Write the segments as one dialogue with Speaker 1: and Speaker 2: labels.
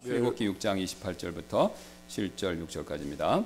Speaker 1: 출애굽기 6장 28절부터 7절 6절까지입니다.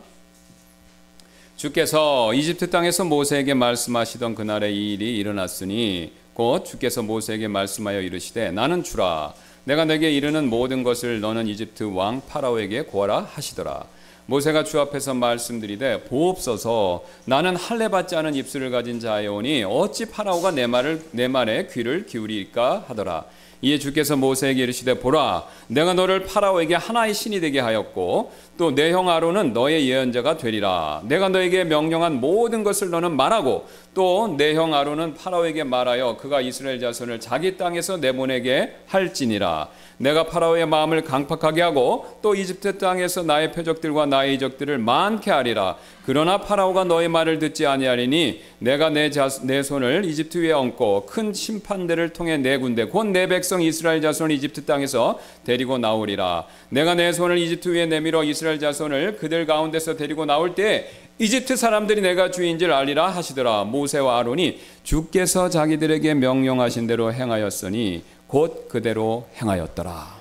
Speaker 1: 주께서 이집트 땅에서 모세에게 말씀하시던 그날에 이 일이 일어났으니 곧 주께서 모세에게 말씀하여 이르시되 나는 주라 내가 내게 이르는 모든 것을 너는 이집트 왕 파라오에게 고하라 하시더라. 모세가 주 앞에서 말씀드리되 보옵소서 나는 할례 받지 않은 입술을 가진 자여오니 어찌 파라오가 내 말에 귀를 기울일까 하더라. 이에 주께서 모세에게 이르시되 보라 내가 너를 파라오에게 하나의 신이 되게 하였고 또 내 형 아론은 너의 예언자가 되리라. 내가 너에게 명령한 모든 것을 너는 말하고 또 내 형 아론은 파라오에게 말하여 그가 이스라엘 자손을 자기 땅에서 내보내게 할지니라. 내가 파라오의 마음을 강팍하게 하고 또 이집트 땅에서 나의 표적들과 나의 이적들을 많게 하리라. 그러나 파라오가 너의 말을 듣지 아니하리니 내가 내 손을 이집트 위에 얹고 큰 심판대를 통해 내 군대 곧 내 백성 이스라엘 자손을 이집트 땅에서 데리고 나오리라. 내가 내 손을 이집트 위에 내밀어 이스라엘 자손을 그들 가운데서 데리고 나올 때 이집트 사람들이 내가 주인 줄 알리라 하시더라. 모세와 아론이 주께서 자기들에게 명령하신 대로 행하였으니 곧 그대로 행하였더라.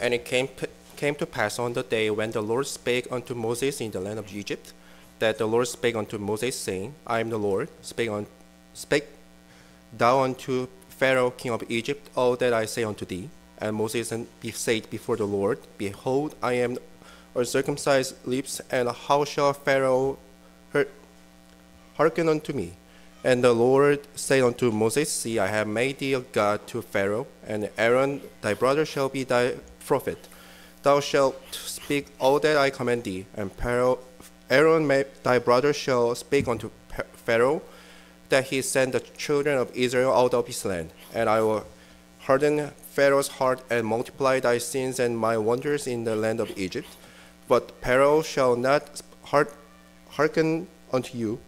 Speaker 2: And it came to pass on the day when the Lord spake unto Moses in the land of Egypt, that the Lord spake unto Moses, saying, I am the Lord, spake thou unto Pharaoh king of Egypt all that I say unto thee. And Moses said before the Lord, Behold, I am uncircumcised lips, and how shall Pharaoh hearken unto me? And the Lord said unto Moses, See, I have made thee a god to Pharaoh, and Aaron thy brother shall be thy prophet. Thou shalt speak all that I command thee, and Aaron thy brother shall speak unto Pharaoh, that he send the children of Israel out of his land. And I will harden Pharaoh's heart, and multiply thy sins and my wonders in the land of Egypt. But Pharaoh shall not hearken unto you.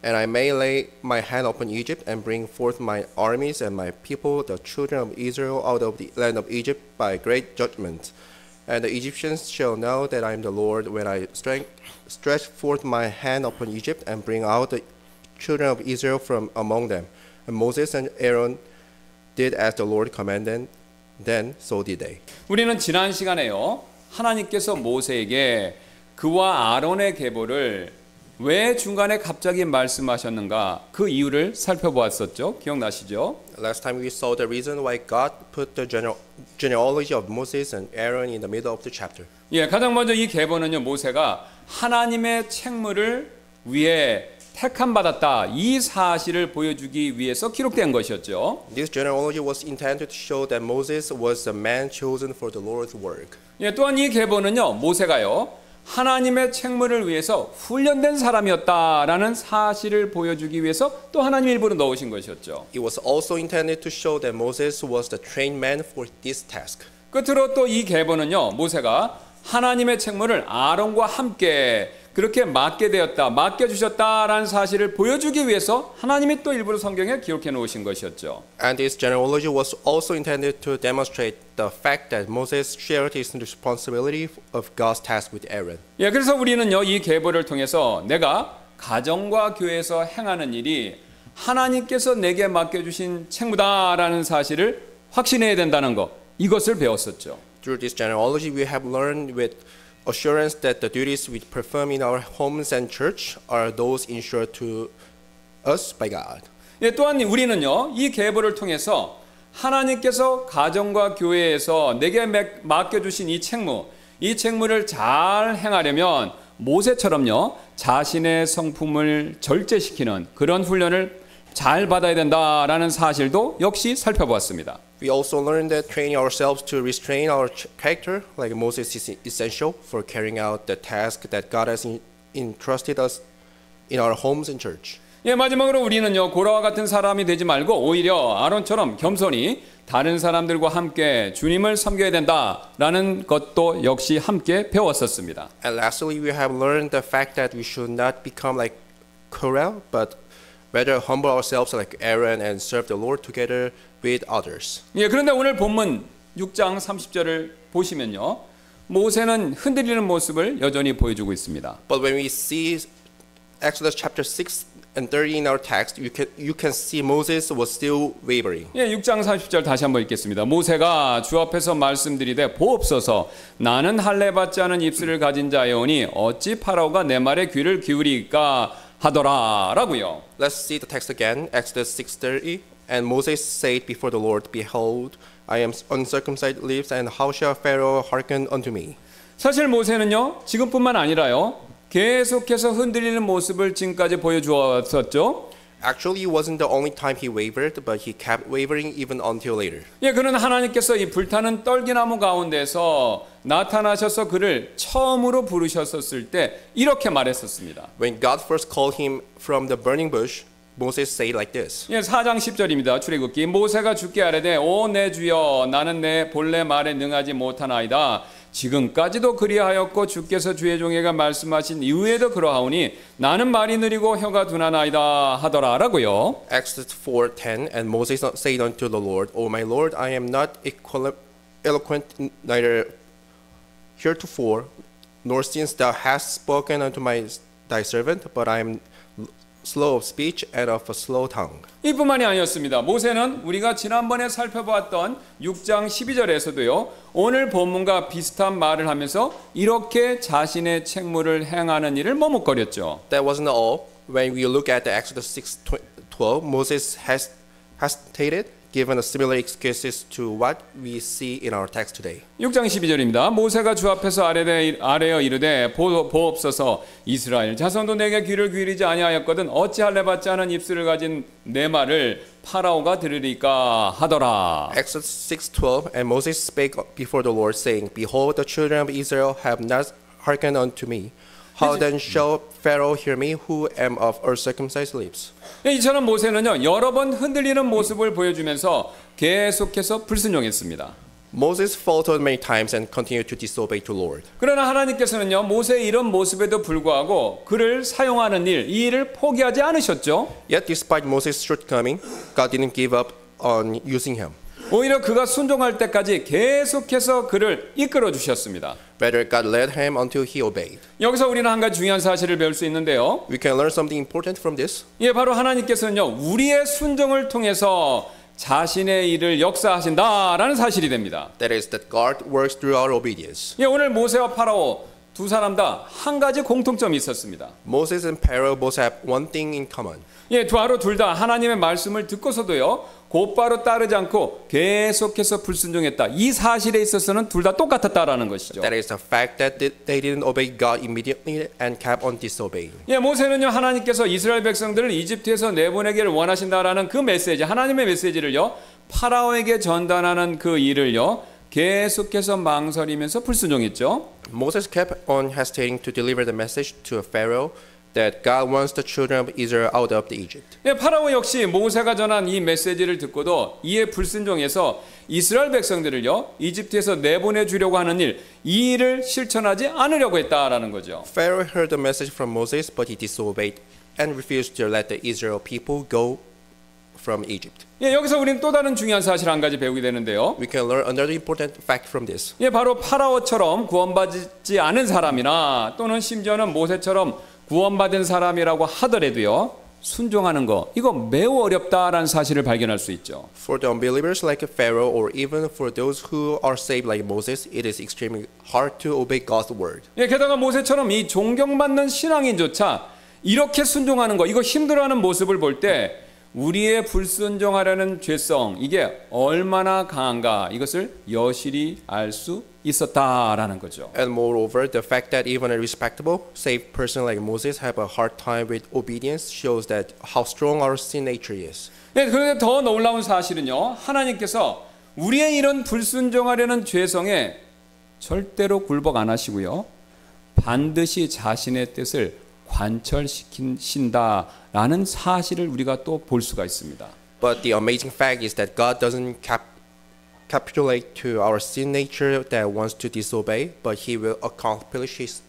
Speaker 2: And I may lay my hand upon Egypt, and bring forth my armies and my people, the children of Israel, out of the land of Egypt by great judgment. And the Egyptians shall know that I am the Lord, when I stretch forth my hand upon Egypt, and bring out the children of Israel from among them. And Moses and Aaron did as the Lord commanded, then so did they.
Speaker 1: 우리는 지난 시간에요, 하나님께서 모세에게 그와 아론의 계보를 왜 중간에 갑자기 말씀하셨는가 그 이유를 살펴보았었죠. 기억나시죠?
Speaker 2: Last time we saw the reason why God put the genealogy of Moses and Aaron in the middle of the chapter.
Speaker 1: 예, 가장 먼저 이 계보는요, 모세가 하나님의 책무를 위해 택함 받았다 이 사실을 보여주기 위해서 기록된 것이었죠.
Speaker 2: This genealogy was intended to show that Moses was the man chosen for the Lord's work.
Speaker 1: 예, 또한 이 계보는요, 모세가요, 하나님의 책무를 위해서 훈련된 사람이었다라는 사실을 보여주기 위해서 또 하나님 일부러 넣으신 것이었죠.
Speaker 2: It was also intended to show that Moses was the trained man for this task.
Speaker 1: 끝으로 또 이 계보는요, 모세가 하나님의 책무를 아론과 함께 그렇게 맡겨주셨다라는 사실을 보여주기 위해서 하나님이 또 일부러 성경에 기록해 놓으신 것이었죠.
Speaker 2: And this genealogy was also intended to demonstrate the fact that Moses shared his responsibility of God's task with Aaron.
Speaker 1: 예, 그래서 우리는요, 이 계보를 통해서 내가 가정과 교회에서 행하는 일이 하나님께서 내게 맡겨주신 책무다라는 사실을 확신해야 된다는 것, 이것을 배웠었죠.
Speaker 2: Through this genealogy, we have learned with assurance that the duties we perform in our homes and church are those ensured to us by God.
Speaker 1: 예, 또한 우리는요, 이 계보를 통해서 하나님께서 가정과 교회에서 내게 맡겨주신 이 책무를 잘 행하려면 모세처럼요, 자신의 성품을 절제시키는 그런 훈련을 잘 받아야 된다라는 사실도 역시 살펴보았습니다.
Speaker 2: We also learned that training ourselves to restrain our character, like Moses, is essential for carrying out the task that God has entrusted us in our homes and church.
Speaker 1: 예, 마지막으로 우리는요, 고라와 같은 사람이 되지 말고 오히려 아론처럼 겸손히 다른 사람들과 함께 주님을 섬겨야 된다라는 것도 역시 함께 배웠었습니다.
Speaker 2: And lastly, we have learned the fact that we should not become like Korah, but rather humble ourselves like Aaron and serve the Lord together with others.
Speaker 1: 예, 그런데 오늘 본문 6장 30절을 보시면요, 모세는 흔들리는 모습을 여전히 보여주고 있습니다.
Speaker 2: But when we see Exodus chapter 6 and 30 in our text, you can see Moses was still wavering.
Speaker 1: 예, 6장 40절 다시 한번 읽겠습니다. 모세가 주 앞에서 말씀드리되 보옵소서 나는 할례 받지 않은 입술을 가진 자여오니 어찌 파라오가 내 말에 귀를 기울이까 하더라라고요.
Speaker 2: Let's see the text again. Exodus 6:30. And Moses said before the Lord, Behold, I am uncircumcised lips, and how shall Pharaoh hearken unto me?
Speaker 1: 사실 모세는요 지금뿐만 아니라요 계속해서 흔들리는 모습을 지금까지 보여주었었죠.
Speaker 2: Actually, it wasn't the only time he wavered, but he kept wavering even until later.
Speaker 1: 예, 그는 하나님께서 이 불타는 떨기나무 가운데서 나타나셔서 그를 처음으로 부르셨었을 때 이렇게 말했었습니다.
Speaker 2: When God first called him from the burning bush, Moses said like this.
Speaker 1: 예, 4장 10절입니다. 출애굽기 모세가 주께 아뢰되 오 내 주여 나는 내 본래 말에 능하지 못하나이다. 지금까지도 그리하였고 주께서 주의 종에게 말씀하신 이후에도 그러하오니 나는 말이 느리고 혀가 둔하나이다 하더라라고요.
Speaker 2: Exodus 4:10 And Moses said unto the Lord, O my Lord, I am not eloquent neither heretofore, nor since thou hast spoken unto thy servant, but I am slow of speech and of a slow tongue.
Speaker 1: 이뿐만이 아니었습니다. 모세는 우리가 지난번에 살펴보았던 6장 12절에서도요. 오늘 본문과 비슷한 말을 하면서 이렇게 자신의 책무를 행하는 일을 머뭇거렸죠.
Speaker 2: That wasn't all. When we look at the Exodus 6:12, Moses has hesitated, given a similar excuses to what we see in our text today.
Speaker 1: 6장 12절입니다. 모세가 주 앞에서 아뢰어 이르되 보옵소서 이스라엘 자손도 내게 귀를 기울이지 아니하였거든 어찌 할례 받지 않은 입술을 가진 내 말을 파라오가 들으리까 하더라.
Speaker 2: Exodus 6:12 And Moses spake before the Lord, saying, Behold, the children of Israel have not hearkened unto me. How then shall Pharaoh hear me, who am of uncircumcised lips?
Speaker 1: 이처럼 모세는요 여러 번 흔들리는 모습을 보여주면서 계속해서 불순종했습니다.
Speaker 2: Moses faltered many times and continued to disobey to Lord.
Speaker 1: 그러나 하나님께서는요 모세의 이런 모습에도 불구하고 그를 사용하는 이 일을 포기하지 않으셨죠.
Speaker 2: Yet despite Moses' shortcoming, God didn't give up on using him.
Speaker 1: 오히려 그가 순종할 때까지 계속해서 그를 이끌어 주셨습니다.
Speaker 2: Rather, God led him until he obeyed.
Speaker 1: 여기서 우리는 한 가지 중요한 사실을 배울 수 있는데요.
Speaker 2: We can learn something important from this.
Speaker 1: 예, 바로 하나님께서는요 우리의 순종을 통해서 자신의 일을 역사하신다라는 사실이 됩니다.
Speaker 2: That is, that God works through our obedience.
Speaker 1: 예, 오늘 모세와 파라오 두 사람 다 한 가지 공통점이 있었습니다.
Speaker 2: Moses and Pharaoh both have one thing in common.
Speaker 1: 예, 바로 둘 다 하나님의 말씀을 듣고서도요 곧바로 따르지 않고 계속해서 불순종했다. 이 사실에 있어서는 둘 다 똑같았다라는 것이죠.
Speaker 2: That is the fact that they didn't obey God immediately and kept on disobeying.
Speaker 1: 예, 모세는요 하나님께서 이스라엘 백성들을 이집트에서 내보내기를 원하신다라는 그 메시지, 하나님의 메시지를요 파라오에게 전달하는 그 일을요 계속해서 망설이면서 불순종했죠.
Speaker 2: Moses kept on hesitating to deliver the message to Pharaoh that God wants the children of Israel out of Egypt.
Speaker 1: 예, 파라오 역시 모세가 전한 이 메시지를 듣고도 이에 불순종해서 이스라엘 백성들을요 이집트에서 내보내 주려고 하는 이 일을 실천하지 않으려고 했다라는 거죠.
Speaker 2: Pharaoh heard the message from Moses, but he disobeyed and refused to let the Israel people go from Egypt.
Speaker 1: 예, 여기서 우리는 또 다른 중요한 사실 한 가지 배우게 되는데요.
Speaker 2: We can learn another important fact from this.
Speaker 1: 예, 바로 파라오처럼 구원받지 않은 사람이나 또는 심지어는 모세처럼 구원받은 사람이라고 하더라도요. 순종하는 거 이거 매우 어렵다라는 사실을 발견할 수 있죠.
Speaker 2: For the unbelievers like Pharaoh or even for those who are saved like Moses, it is extremely hard to obey God's word.
Speaker 1: 예, 게다가 모세처럼 이 존경받는 신앙인조차 이렇게 순종하는 거 이거 힘들어하는 모습을 볼 때 우리의 불순종하려는 죄성 이게 얼마나 강한가 이것을 여실히 알 수 있었다라는 거죠.
Speaker 2: And moreover, the fact that even a respectable, saved person like Moses have a hard time with obedience shows that how strong our sin nature is.
Speaker 1: 예, 그런데 더 놀라운 사실은요. 하나님께서 우리의 이런 불순종하려는 죄성에 절대로 굴복 안 하시고요. 반드시 자신의 뜻을 관철시키신다라는 사실을 우리가 또 볼 수가 있습니다.
Speaker 2: But the amazing fact is that God doesn't capitulate to our sin nature that wants to disobey, but He will accomplish His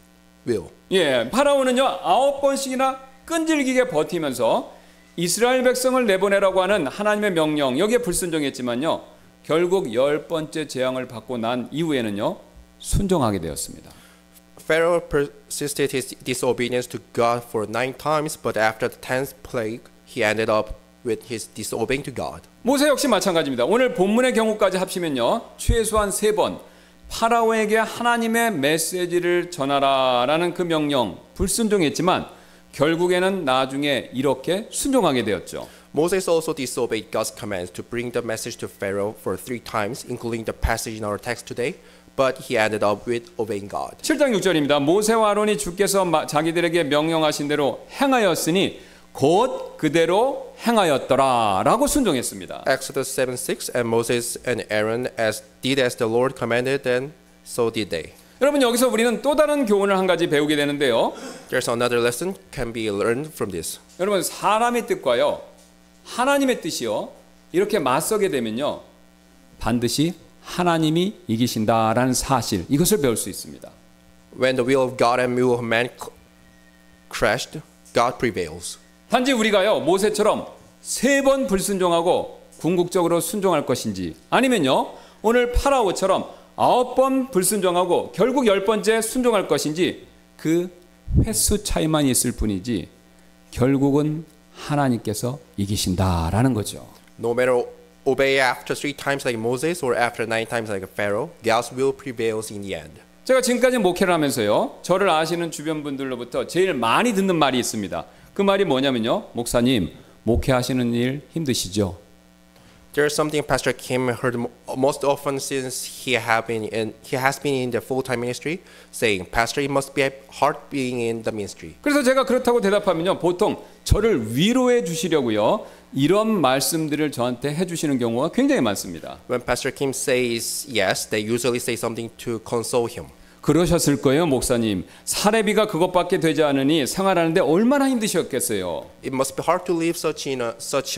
Speaker 2: will.
Speaker 1: 예, 파라오는요 9번씩이나 끈질기게 버티면서 이스라엘 백성을 내보내라고 하는 하나님의 명령 여기에 불순종했지만요 결국 10번째 재앙을 받고 난 이후에는요 순종하게 되었습니다.
Speaker 2: Pharaoh persisted his disobedience to God for 9 times, but after the 10th plague, he ended up with his disobeying to God.
Speaker 1: 모세 역시 마찬가지입니다. 오늘 본문의 경우까지 합치면요. 최소한 3번 파라오에게 하나님의 메시지를 전하라라는 그 명령 불순종했지만 결국에는 나중에 이렇게 순종하게 되었죠.
Speaker 2: Moses also disobeyed God's commands to bring the message to Pharaoh for 3 times, including the passage in our text today, but he ended up with obeying God.
Speaker 1: 7장 6절입니다. 모세와 아론이 주께서 자기들에게 명령하신 대로 행하였으니 곧 그대로 행하였더라 라고 순종했습니다.
Speaker 2: Exodus 7:6 And Moses and Aaron did as the Lord commanded, and so did they.
Speaker 1: 여러분 여기서 우리는 또 다른 교훈을 한 가지 배우게 되는데요.
Speaker 2: There's another lesson can be learned from this.
Speaker 1: 여러분 사람의 뜻과요 하나님의 뜻이요 이렇게 맞서게 되면요 반드시 하나님이 이기신다라는 사실 이것을 배울 수 있습니다.
Speaker 2: When the will of God and will of man crashed, God prevails.
Speaker 1: 단지 우리가요 모세처럼 3번 불순종하고 궁극적으로 순종할 것인지 아니면요 오늘 파라오처럼 9번 불순종하고 결국 10번째 순종할 것인지 그 횟수 차이만 있을 뿐이지 결국은 하나님께서 이기신다라는 거죠.
Speaker 2: No matter obey after 3 times like Moses or after 9 times like Pharaoh, God's will prevails in the end.
Speaker 1: 제가 지금까지 목회를 하면서요 저를 아시는 주변 분들로부터 제일 많이 듣는 말이 있습니다. 그 말이 뭐냐면요 목사님 목회하시는 일 힘드시죠?
Speaker 2: There's something Pastor Kim heard most often since he has been in the full-time ministry, saying, "Pastor, it must be hard being in the ministry."
Speaker 1: 그래서 제가 그렇다고 대답하면요 보통 저를 위로해 주시려고요 이런 말씀들을 저한테 해주시는 경우가 굉장히 많습니다.
Speaker 2: When Pastor Kim says yes, they usually say something to console him.
Speaker 1: 그러셨을 거예요 목사님. 사례비가 그것밖에 되지 않으니 생활하는데 얼마나 힘드셨겠어요.
Speaker 2: It must be hard to live such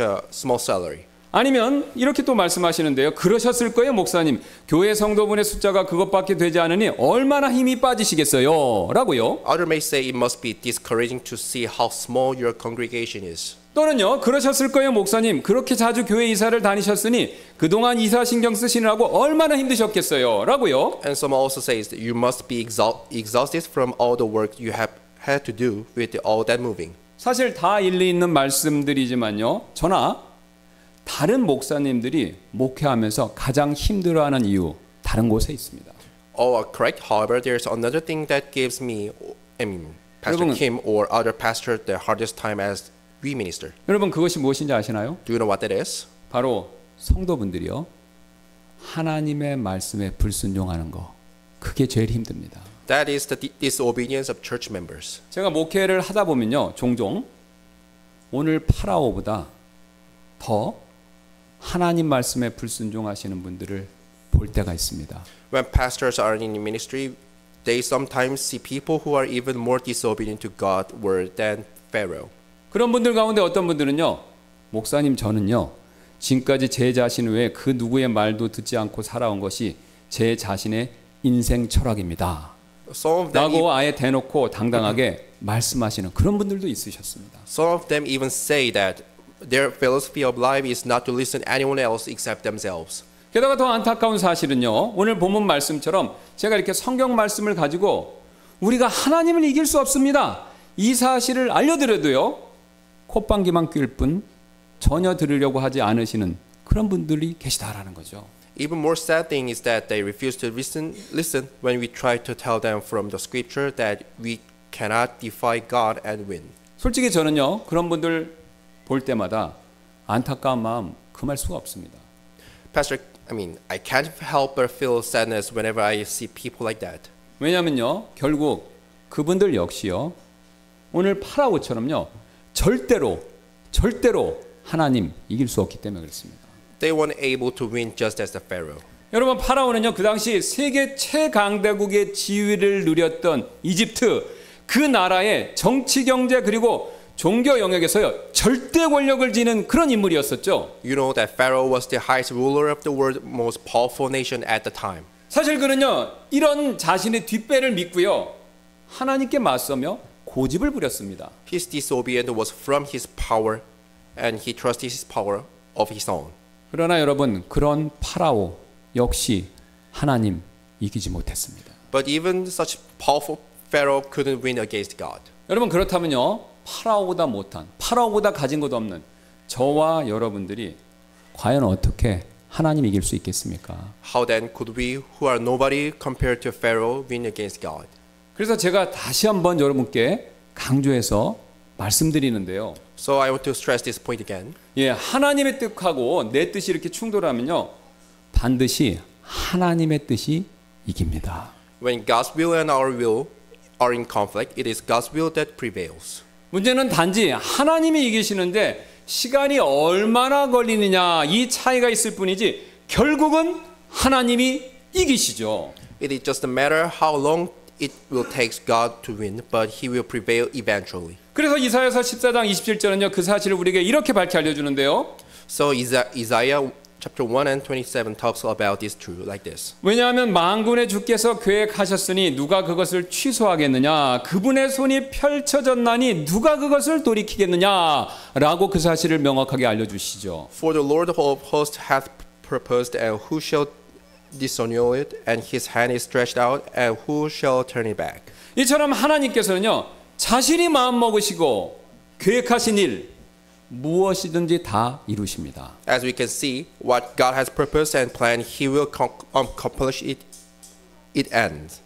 Speaker 2: a small salary.
Speaker 1: 아니면 이렇게 또 말씀하시는데요. 그러셨을 거예요 목사님. 교회 성도분의 숫자가 그것밖에 되지 않으니 얼마나 힘이 빠지시겠어요 라고요.
Speaker 2: Others may say it must be discouraging to see how small your congregation is.
Speaker 1: 또는요 그러셨을 거예요 목사님. 그렇게 자주 교회 이사를 다니셨으니 그동안 이사 신경 쓰시느라고 얼마나 힘드셨겠어요 라고요.
Speaker 2: And some also says that you must be exhausted from all the work you have had to do with all that moving.
Speaker 1: 사실 다 일리 있는 말씀들이지만요 저나 다른 목사님들이 목회하면서 가장 힘들어하는 이유 다른 곳에 있습니다.
Speaker 2: All are correct. However, there's another thing that gives me, Pastor
Speaker 1: 여러분,
Speaker 2: Kim or other pastor the hardest time as we minister.
Speaker 1: 여러분 그것이 무엇인지 아시나요?
Speaker 2: Do you know what that is?
Speaker 1: 바로 성도분들이요 하나님의 말씀에 불순종하는 거 그게 제일 힘듭니다.
Speaker 2: That is the disobedience of church members.
Speaker 1: 제가 목회를 하다 보면요 종종 오늘 파라오보다 더 하나님 말씀에 불순종하시는 분들을 볼 때가 있습니다.
Speaker 2: When pastors are in ministry, they sometimes see people who are even more disobedient to God's word than Pharaoh.
Speaker 1: 그런 분들 가운데 어떤 분들은요 목사님 저는요 지금까지 제 자신 외에 그 누구의 말도 듣지 않고 살아온 것이 제 자신의 인생 철학입니다 라고 아예 대놓고 당당하게 말씀하시는 그런 분들도 있으셨습니다.
Speaker 2: Some of them even say that their philosophy of life is not to listen to anyone else except themselves.
Speaker 1: 게다가 더 안타까운 사실은요 오늘 본문 말씀처럼 제가 이렇게 성경 말씀을 가지고 우리가 하나님을 이길 수 없습니다 이 사실을 알려드려도요 콧방귀만 낄 뿐 전혀 들으려고 하지 않으시는 그런 분들이 계시다라는 거죠.
Speaker 2: Even more sad thing is that they refuse to listen when we try to tell them from the scripture that we cannot defy God and win.
Speaker 1: 솔직히 저는요 그런 분들 볼 때마다 안타까운 마음 금할 수가 없습니다.
Speaker 2: Pastor, I can't help but feel sadness whenever I see people like that.
Speaker 1: 왜냐면요 결국 그분들 역시요 오늘 파라오처럼요 절대로 하나님 이길 수 없기 때문에 그렇습니다.
Speaker 2: They weren't able to win just as the Pharaoh.
Speaker 1: 여러분 파라오는요 그 당시 세계 최강대국의 지위를 누렸던 이집트 그 나라의 정치 경제 그리고 종교 영역에서요 절대 권력을 지닌 그런 인물이었었죠.
Speaker 2: You know that Pharaoh was the highest ruler of the world, most powerful nation at the time.
Speaker 1: 사실 그는요 이런 자신의 뒷배를 믿고요 하나님께 맞서며 고집을 부렸습니다.
Speaker 2: His disobedience was from his power, and he trusted his power of his own.
Speaker 1: 그러나 여러분 그런 파라오 역시 하나님 이기지 못했습니다.
Speaker 2: But even such powerful Pharaoh couldn't win against God.
Speaker 1: 여러분 그렇다면요. 파라오보다 못한, 파라오보다 가진 것 없는 저와 여러분들이 과연 어떻게 하나님 이길 수 있겠습니까?
Speaker 2: How then could we, who are nobody compared to Pharaoh, win against God?
Speaker 1: 그래서 제가 다시 한번 여러분께 강조해서 말씀드리는데요.
Speaker 2: So I want to stress this point again.
Speaker 1: 예, 하나님의 뜻하고 내 뜻이 이렇게 충돌하면요. 반드시 하나님의 뜻이 이깁니다.
Speaker 2: When God's will and our will are in conflict, it is God's will that prevails.
Speaker 1: 문제는 단지 하나님이 이기시는데 시간이 얼마나 걸리느냐 이 차이가 있을 뿐이지 결국은 하나님이 이기시죠.
Speaker 2: It is just a matter how long it will take God to win, but He will prevail eventually.
Speaker 1: 그래서 이사야서 14장 27절은요. 그 사실을 우리에게 이렇게 밝히 알려주는데요.
Speaker 2: So Isaiah chapter 1 and 27 talks about this truth like this.
Speaker 1: 왜냐하면 만군의 주께서 계획하셨으니 누가 그것을 취소하겠느냐 그분의 손이 펼쳐졌나니 누가 그것을 돌이키겠느냐라고 그 사실을 명확하게 알려주시죠.
Speaker 2: For the Lord of hosts hath purposed, and who shall disannul it? And His hand is stretched out, and who shall turn it back?
Speaker 1: 이처럼 하나님께서는요 자신이 마음 먹으시고 계획하신 일 무엇이든지 다 이루십니다.
Speaker 2: As we can see, what God has purposed and planned, He will accomplish it. It ends.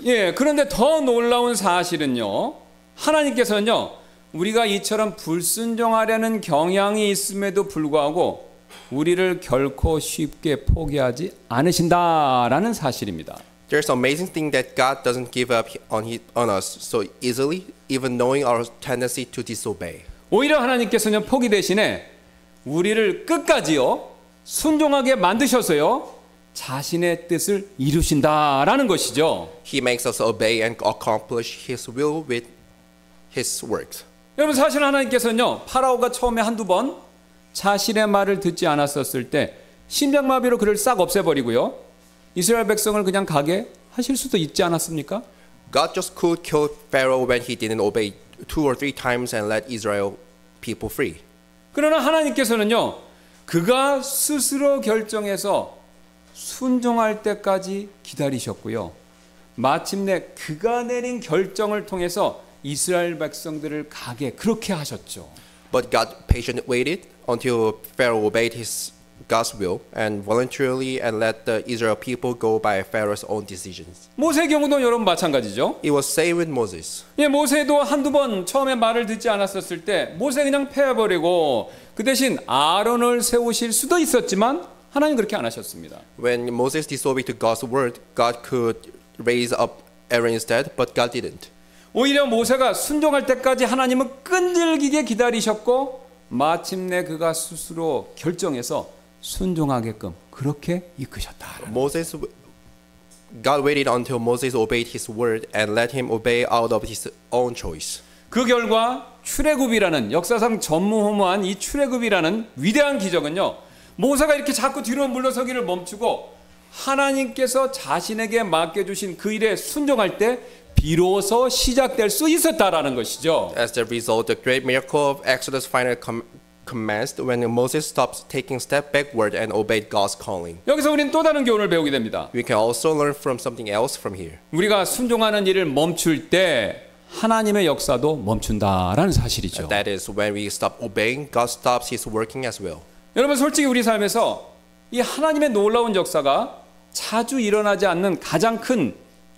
Speaker 1: 예, 그런데 더 놀라운 사실은요. 하나님께서는요. 우리가 이처럼 불순종하려는 경향이 있음에도 불구하고 우리를 결코 쉽게 포기하지 않으신다라는 사실입니다.
Speaker 2: There's an amazing thing that God doesn't give up on us so easily, even knowing our tendency to disobey.
Speaker 1: 오히려 하나님께서는 포기 대신에 우리를 끝까지요 순종하게 만드셔서요 자신의 뜻을 이루신다라는 것이죠.
Speaker 2: He makes us obey and accomplish His will with His works.
Speaker 1: 여러분 사실 하나님께서는요 파라오가 처음에 한두 번 자신의 말을 듣지 않았었을 때 심장마비로 그를 싹 없애버리고요 이스라엘 백성을 그냥 가게 하실 수도 있지 않았습니까?
Speaker 2: God just could kill Pharaoh when he didn't obey 2 or 3 times and let Israel people free.
Speaker 1: 그러나 하나님께서는요 그가 스스로 결정해서 순종할 때까지 기다리셨고요 마침내 그가 내린 결정을 통해서 이스라엘 백성들을 가게 그렇게 하셨죠.
Speaker 2: But God patiently waited until Pharaoh obeyed God's will and voluntarily and let the Israel people go by Pharaoh's own decisions.
Speaker 1: 모세의 경우도 여러분 마찬가지죠.
Speaker 2: It was same with Moses.
Speaker 1: 예, 모세도 한두 번 처음에 말을 듣지 않았었을 때 모세 그냥 패해버리고 그 대신 아론을 세우실 수도 있었지만 하나님 그렇게 안 하셨습니다.
Speaker 2: When Moses disobeyed to God's word, God could raise up Aaron instead, but God didn't.
Speaker 1: 오히려 모세가 순종할 때까지 하나님은 끈질기게 기다리셨고 마침내 그가 스스로 결정해서 순종하게끔 그렇게 이끄셨다.
Speaker 2: God waited until Moses obeyed his word and let him obey out of his own choice.
Speaker 1: 그 결과 출애굽이라는 역사상 전무후무한 이 출애굽이라는 위대한 기적은요. 모세가 이렇게 자꾸 뒤로 물러서기를 멈추고 하나님께서 자신에게 맡겨주신 그 일에 순종할 때 비로소 시작될 수 있었다라는 것이죠.
Speaker 2: As a result, the great miracle of Exodus finally commenced when Moses stopped taking step backward and obeyed God's calling.
Speaker 1: 여기서 우리는 또 다른 교훈을 배우게 됩니다.
Speaker 2: We can also learn from something else from here.
Speaker 1: 우리가 순종하는 일을 멈출 때 하나님의 역사도 멈춘다라는 사실이죠.
Speaker 2: That is when we stop obeying, God stops His working as well.
Speaker 1: 여러분 솔직히 우리 삶에서 이 하나님의 놀라운 역사가 자주 일어나지 않는 가장 큰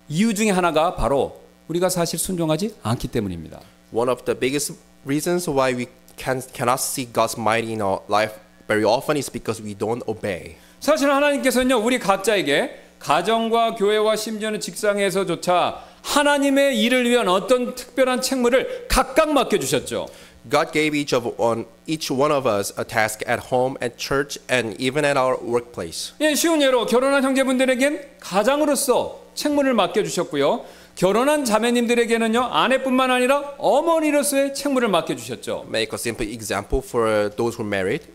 Speaker 1: 이유 중에 하나가 바로 우리가 사실 순종하지 않기 때문입니다.
Speaker 2: One of the biggest reasons why we cannot see God's might in our life very often is because we don't obey.
Speaker 1: 사실 하나님께서는요 우리 각자에게 가정과 교회와 심지어는 직장에서조차 하나님의 일을 위한 어떤 특별한 책무를 각각 맡겨주셨죠.
Speaker 2: God gave each one of us a task at home, at church, and even at our workplace.
Speaker 1: 예, 쉬운 예로 결혼한 형제분들에겐 가장으로서 책무를 맡겨주셨고요. 결혼한 자매님들에게는요 아내뿐만 아니라 어머니로서의 책무를 맡겨주셨죠.
Speaker 2: Make a simple example for those who are married.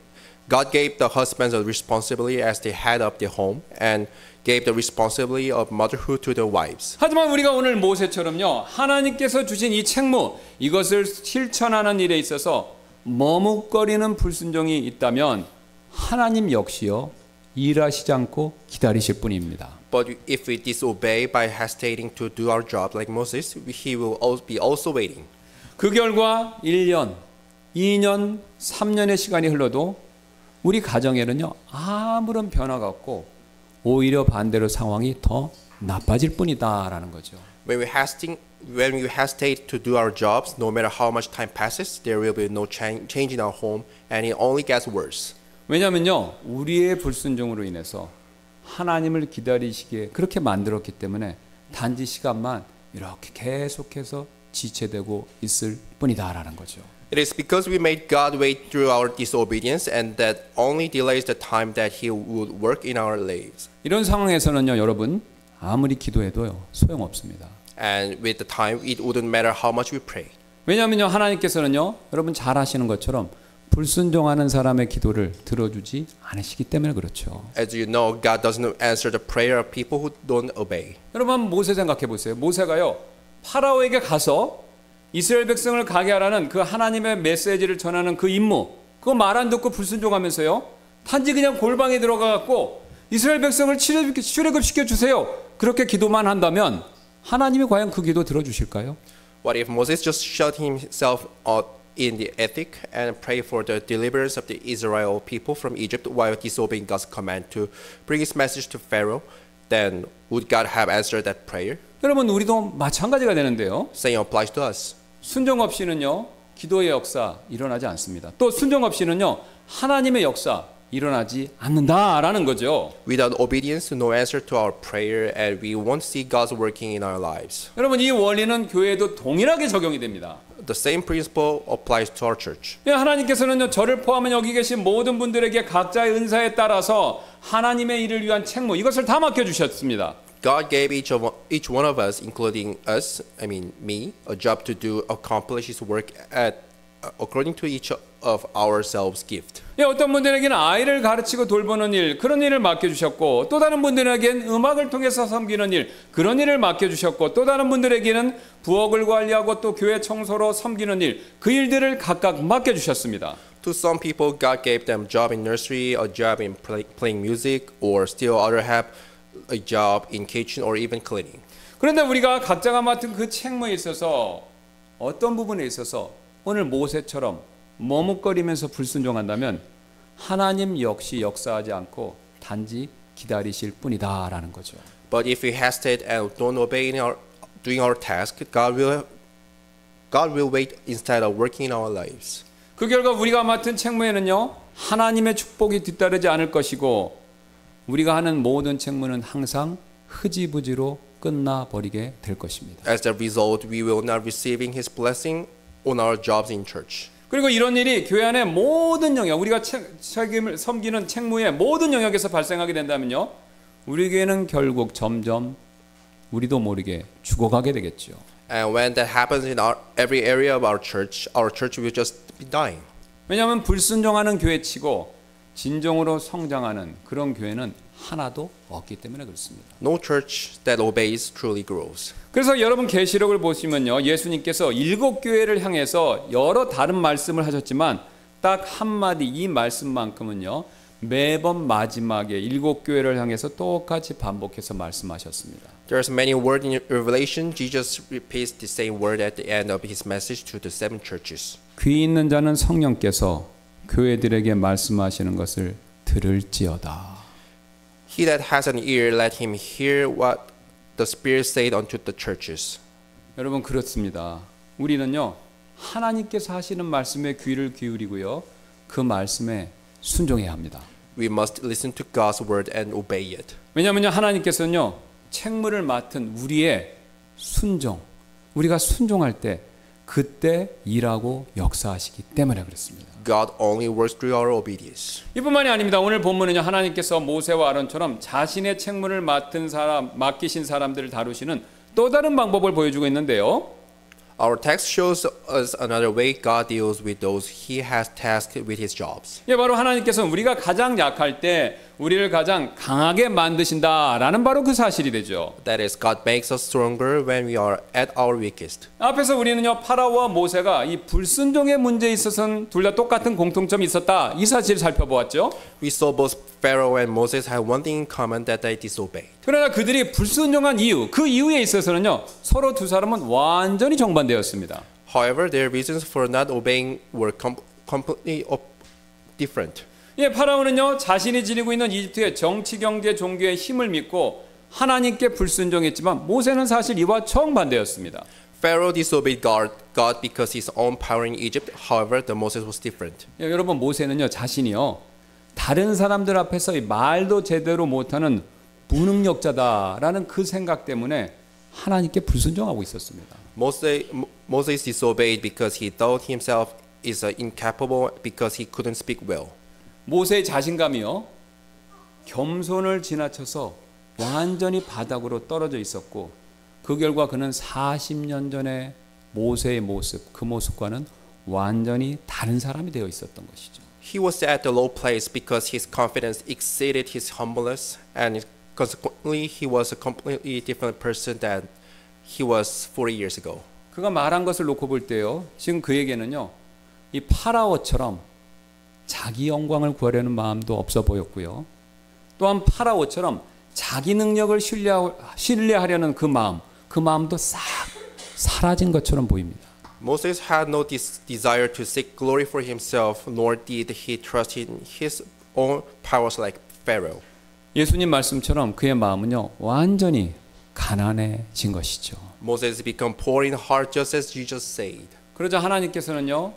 Speaker 2: God gave the husbands a responsibility as the head of the home and gave the responsibility of motherhood to the wives.
Speaker 1: 하지만 우리가 오늘 모세처럼요 하나님께서 주신 이 책무 이것을 실천하는 일에 있어서 머뭇거리는 불순종이 있다면 하나님 역시요 일하시지 않고 기다리실 뿐입니다.
Speaker 2: But if we disobey by hesitating to do our job like Moses, he will be also waiting.
Speaker 1: 그 결과 1년, 2년, 3년의 시간이 흘러도 우리 가정에는요 아무런 변화가 없고 오히려 반대로 상황이 더 나빠질 뿐이다라는 거죠.
Speaker 2: When we hesitate to do our jobs, no matter how much time passes, there will be no change in our home, and it only gets worse.
Speaker 1: 왜냐하면요 우리의 불순종으로 인해서 하나님을 기다리시기에 그렇게 만들었기 때문에 단지 시간만 이렇게 계속해서 지체되고 있을 뿐이다라는 거죠.
Speaker 2: It is because we made God wait through our disobedience, and that only delays the time that He would work in our lives.
Speaker 1: 이런 상황에서는요 여러분 아무리 기도해도요 소용없습니다.
Speaker 2: And with the time, it wouldn't matter how much we pray.
Speaker 1: 왜냐하면요 하나님께서는요 여러분 잘 아시는 것처럼 불순종하는 사람의 기도를 들어주지 않으시기 때문에 그렇죠.
Speaker 2: As you know, God doesn't answer the prayer of people who don't obey.
Speaker 1: 여러분 한번 모세 생각해 보세요. 모세가요 파라오에게 가서 이스라엘 백성을 가게 하라는 그 하나님의 메시지를 전하는 그 임무 그거 말 안 듣고 불순종하면서요 단지 그냥 골방에 들어가갖고 이스라엘 백성을 출애굽시켜 주세요 그렇게 기도만 한다면 하나님이 과연 그 기도 들어주실까요?
Speaker 2: What if Moses just shut himself out in the attic and pray for the deliverance of the Israel people from Egypt while disobeying God's command to bring His message to Pharaoh? Then would God have answered that prayer?
Speaker 1: 여러분 우리도 마찬가지가 되는데요.
Speaker 2: Same applies to us.
Speaker 1: 순종 없이는요 기도의 역사 일어나지 않습니다. 또 순종 없이는요 하나님의 역사 일어나지 않는다라는 거죠.
Speaker 2: Without obedience, no answer to our prayer, and we won't see God's working in our lives.
Speaker 1: 여러분 이 원리는 교회에도 동일하게 적용이 됩니다.
Speaker 2: The same principle applies to our church.
Speaker 1: 하나님께서는요 저를 포함한 여기 계신 모든 분들에게 각자의 은사에 따라서 하나님의 일을 위한 책무 이것을 다 맡겨주셨습니다.
Speaker 2: God gave each one of us, including us, me, a job to do, accomplish His work according to each of ourselves' gift.
Speaker 1: 어떤 분들에게는 아이를 가르치고 돌보는 일 그런 일을 맡겨주셨고 또 다른 분들에게는 음악을 통해서 섬기는 일 그런 일을 맡겨주셨고 또 다른 분들에게는 부엌을 관리하고 또 교회 청소로 섬기는 일 그 일들을 각각 맡겨주셨습니다.
Speaker 2: To some people, God gave them a job in nursery, a job in playing music, or still others have a job in kitchen or even cleaning.
Speaker 1: 그런데 우리가 각자가 맡은 그 책무에 있어서 어떤 부분에 있어서 오늘 모세처럼 머뭇거리면서 불순종한다면 하나님 역시 역사하지 않고 단지 기다리실 뿐이다라는 거죠.
Speaker 2: But if we hesitate and don't obey in doing our task, God will wait instead of working in our lives.
Speaker 1: 그 결과 우리가 맡은 책무에는요 하나님의 축복이 뒤따르지 않을 것이고 우리가 하는 모든 책무는 항상 흐지부지로 끝나버리게 될 것입니다.
Speaker 2: As a result, we will not receiving His blessing on our jobs in church.
Speaker 1: 그리고 이런 일이 교회 안의 모든 영역, 우리가 책임을 섬기는 책무의 모든 영역에서 발생하게 된다면요, 우리 교회는 결국 점점 우리도 모르게 죽어가게 되겠죠.
Speaker 2: And when that happens in every area of our church will just be dying.
Speaker 1: 왜냐하면 불순종하는 교회치고 진정으로 성장하는 그런 교회는 하나도 없기 때문에 그렇습니다.
Speaker 2: No church that obeys truly grows.
Speaker 1: 그래서 여러분 계시록을 보시면요, 예수님께서 7교회를 향해서 여러 다른 말씀을 하셨지만 딱 한마디 이 말씀만큼은요 매번 마지막에 7교회를 향해서 똑같이 반복해서 말씀하셨습니다.
Speaker 2: There's many words in Revelation. Jesus repeats the same word at the end of His message to the 7 churches.
Speaker 1: 귀 있는 자는 성령께서 교회들에게 말씀하시는 것을 들을지어다.
Speaker 2: He that has an ear, let him hear what the Spirit said unto the churches.
Speaker 1: 여러분 그렇습니다. 우리는요 하나님께서 하시는 말씀에 귀를 기울이고요 그 말씀에 순종해야 합니다.
Speaker 2: We must listen to God's word and obey it.
Speaker 1: 왜냐하면 하나님께서는요 책무를 맡은 우리의 순종, 우리가 순종할 때 그때 일하고 역사하시기 때문에 그렇습니다.
Speaker 2: God only works through our obedience.
Speaker 1: 이뿐만이 아닙니다. 오늘 본문은요 하나님께서 모세와 아론처럼 자신의 책무를 맡기신 사람들을 다루시는 또 다른 방법을 보여주고 있는데요.
Speaker 2: Our text shows us another way God deals with those He has tasked with His jobs.
Speaker 1: 바로 하나님께서는 우리가 가장 약할 때 우리를 가장 강하게 만드신다라는 바로 그 사실이 되죠.
Speaker 2: That is, God makes us stronger when we are at our weakest.
Speaker 1: 앞에서 우리는요 파라오와 모세가 이 불순종의 문제에 있어서는 둘 다 똑같은 공통점이 있었다 이 사실을 살펴보았죠.
Speaker 2: We saw both Pharaoh and Moses had one thing in common, that they disobeyed.
Speaker 1: 그러나 그들이 불순종한 이유, 그 이유에 있어서는요 서로 두 사람은 완전히 정반대였습니다.
Speaker 2: However, their reasons for not obeying were completely different.
Speaker 1: 예, 파라오는요 자신이 지니고 있는 이집트의 정치, 경제, 종교의 힘을 믿고 하나님께 불순종했지만 모세는 사실 이와 정반대였습니다.
Speaker 2: Pharaoh disobeyed God because his own power in Egypt. However, the Moses was different.
Speaker 1: 예, 여러분 모세는요 자신이요 다른 사람들 앞에서 이 말도 제대로 못하는 무능력자다라는 그 생각 때문에 하나님께 불순종하고 있었습니다.
Speaker 2: Moses disobeyed because he thought himself is incapable because he couldn't speak well.
Speaker 1: 모세의 자신감이요 겸손을 지나쳐서 완전히 바닥으로 떨어져 있었고 그 결과 그는 40년 전에 모세의 모습, 그 모습과는 완전히 다른 사람이 되어 있었던 것이죠.
Speaker 2: He was at the low place because his confidence exceeded his humbleness, and consequently he was a completely different person than he was 40 years ago.
Speaker 1: 그가 말한 것을 놓고 볼 때요 지금 그에게는요 이 파라오처럼 자기 영광을 구하려는 마음도 없어 보였고요. 또한 파라오처럼 자기 능력을 신뢰하려는 그 마음도 싹 사라진 것처럼 보입니다.
Speaker 2: Moses had no desire to seek glory for himself, nor did he trust in his own powers like Pharaoh.
Speaker 1: 예수님 말씀처럼 그의 마음은요 완전히 가난해진 것이죠.
Speaker 2: Moses became poor in heart, just as Jesus said.
Speaker 1: 그러자 하나님께서는요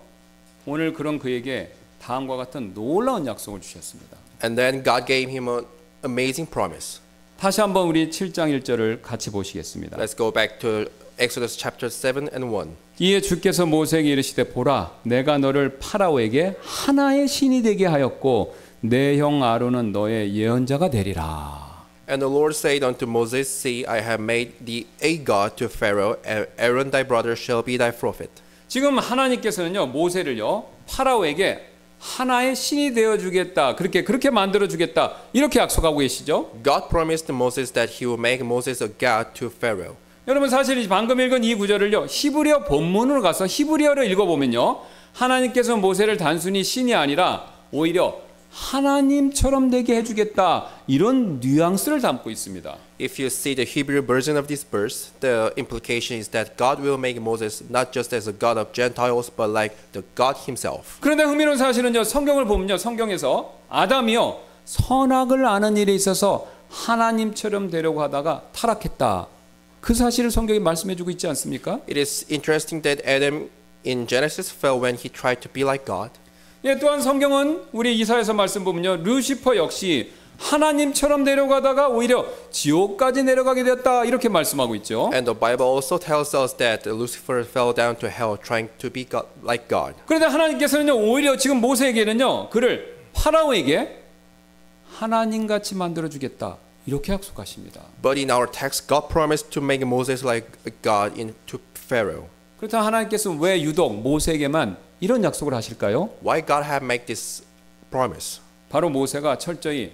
Speaker 1: 오늘 그런 그에게 다음과 같은 놀라운 약속을 주셨습니다.
Speaker 2: And then God gave him an amazing promise.
Speaker 1: 다시 한번 우리 7장 1절을 같이 보시겠습니다.
Speaker 2: Let's go back to Exodus chapter 7 and 1.
Speaker 1: 이에 주께서 모세에게 이르시되 보라 내가 너를 파라오에게 하나의 신이 되게 하였고 내 형 아론은 너의 예언자가 되리라.
Speaker 2: And the Lord said unto Moses, See, I have made thee a god to Pharaoh, and Aaron thy brother shall be thy prophet.
Speaker 1: 지금 하나님께서는요 모세를요 파라오에게 하나의 신이 되어 주겠다. 그렇게 만들어 주겠다. 이렇게 약속하고 계시죠?
Speaker 2: God promised Moses that he would make Moses a god to Pharaoh.
Speaker 1: 여러분 사실 방금 읽은 이 구절을요 히브리어 본문으로 가서 히브리어를 읽어보면요 하나님께서 모세를 단순히 신이 아니라 오히려 하나님처럼 되게 해주겠다 이런 뉘앙스를 담고 있습니다.
Speaker 2: If you see the Hebrew version of this verse, the implication is that God will make Moses not just as a god of Gentiles, but like the God himself.
Speaker 1: 그런데 흥미로운 사실은요 성경을 보면요 성경에서 아담이요 선악을 아는 일에 있어서 하나님처럼 되려고 하다가 타락했다. 그 사실을 성경이 말씀해주고 있지 않습니까?
Speaker 2: It is interesting that Adam in Genesis fell when he tried to be like God.
Speaker 1: 예, 또한 성경은 우리 이사야서 말씀 보면요 루시퍼 역시 하나님처럼 내려가다가 오히려 지옥까지 내려가게 되었다 이렇게 말씀하고 있죠.
Speaker 2: And the Bible also tells us that Lucifer fell down to hell trying to be God, like God.
Speaker 1: 그런데 하나님께서는요 오히려 지금 모세에게는요 그를 파라오에게 하나님같이 만들어 주겠다 이렇게 약속하십니다.
Speaker 2: But in our text, God promised to make Moses like a God to Pharaoh.
Speaker 1: 그렇다면 하나님께서 왜 유독 모세에게만 이런 약속을 하실까요?
Speaker 2: Why God had made this promise?
Speaker 1: 바로 모세가 철저히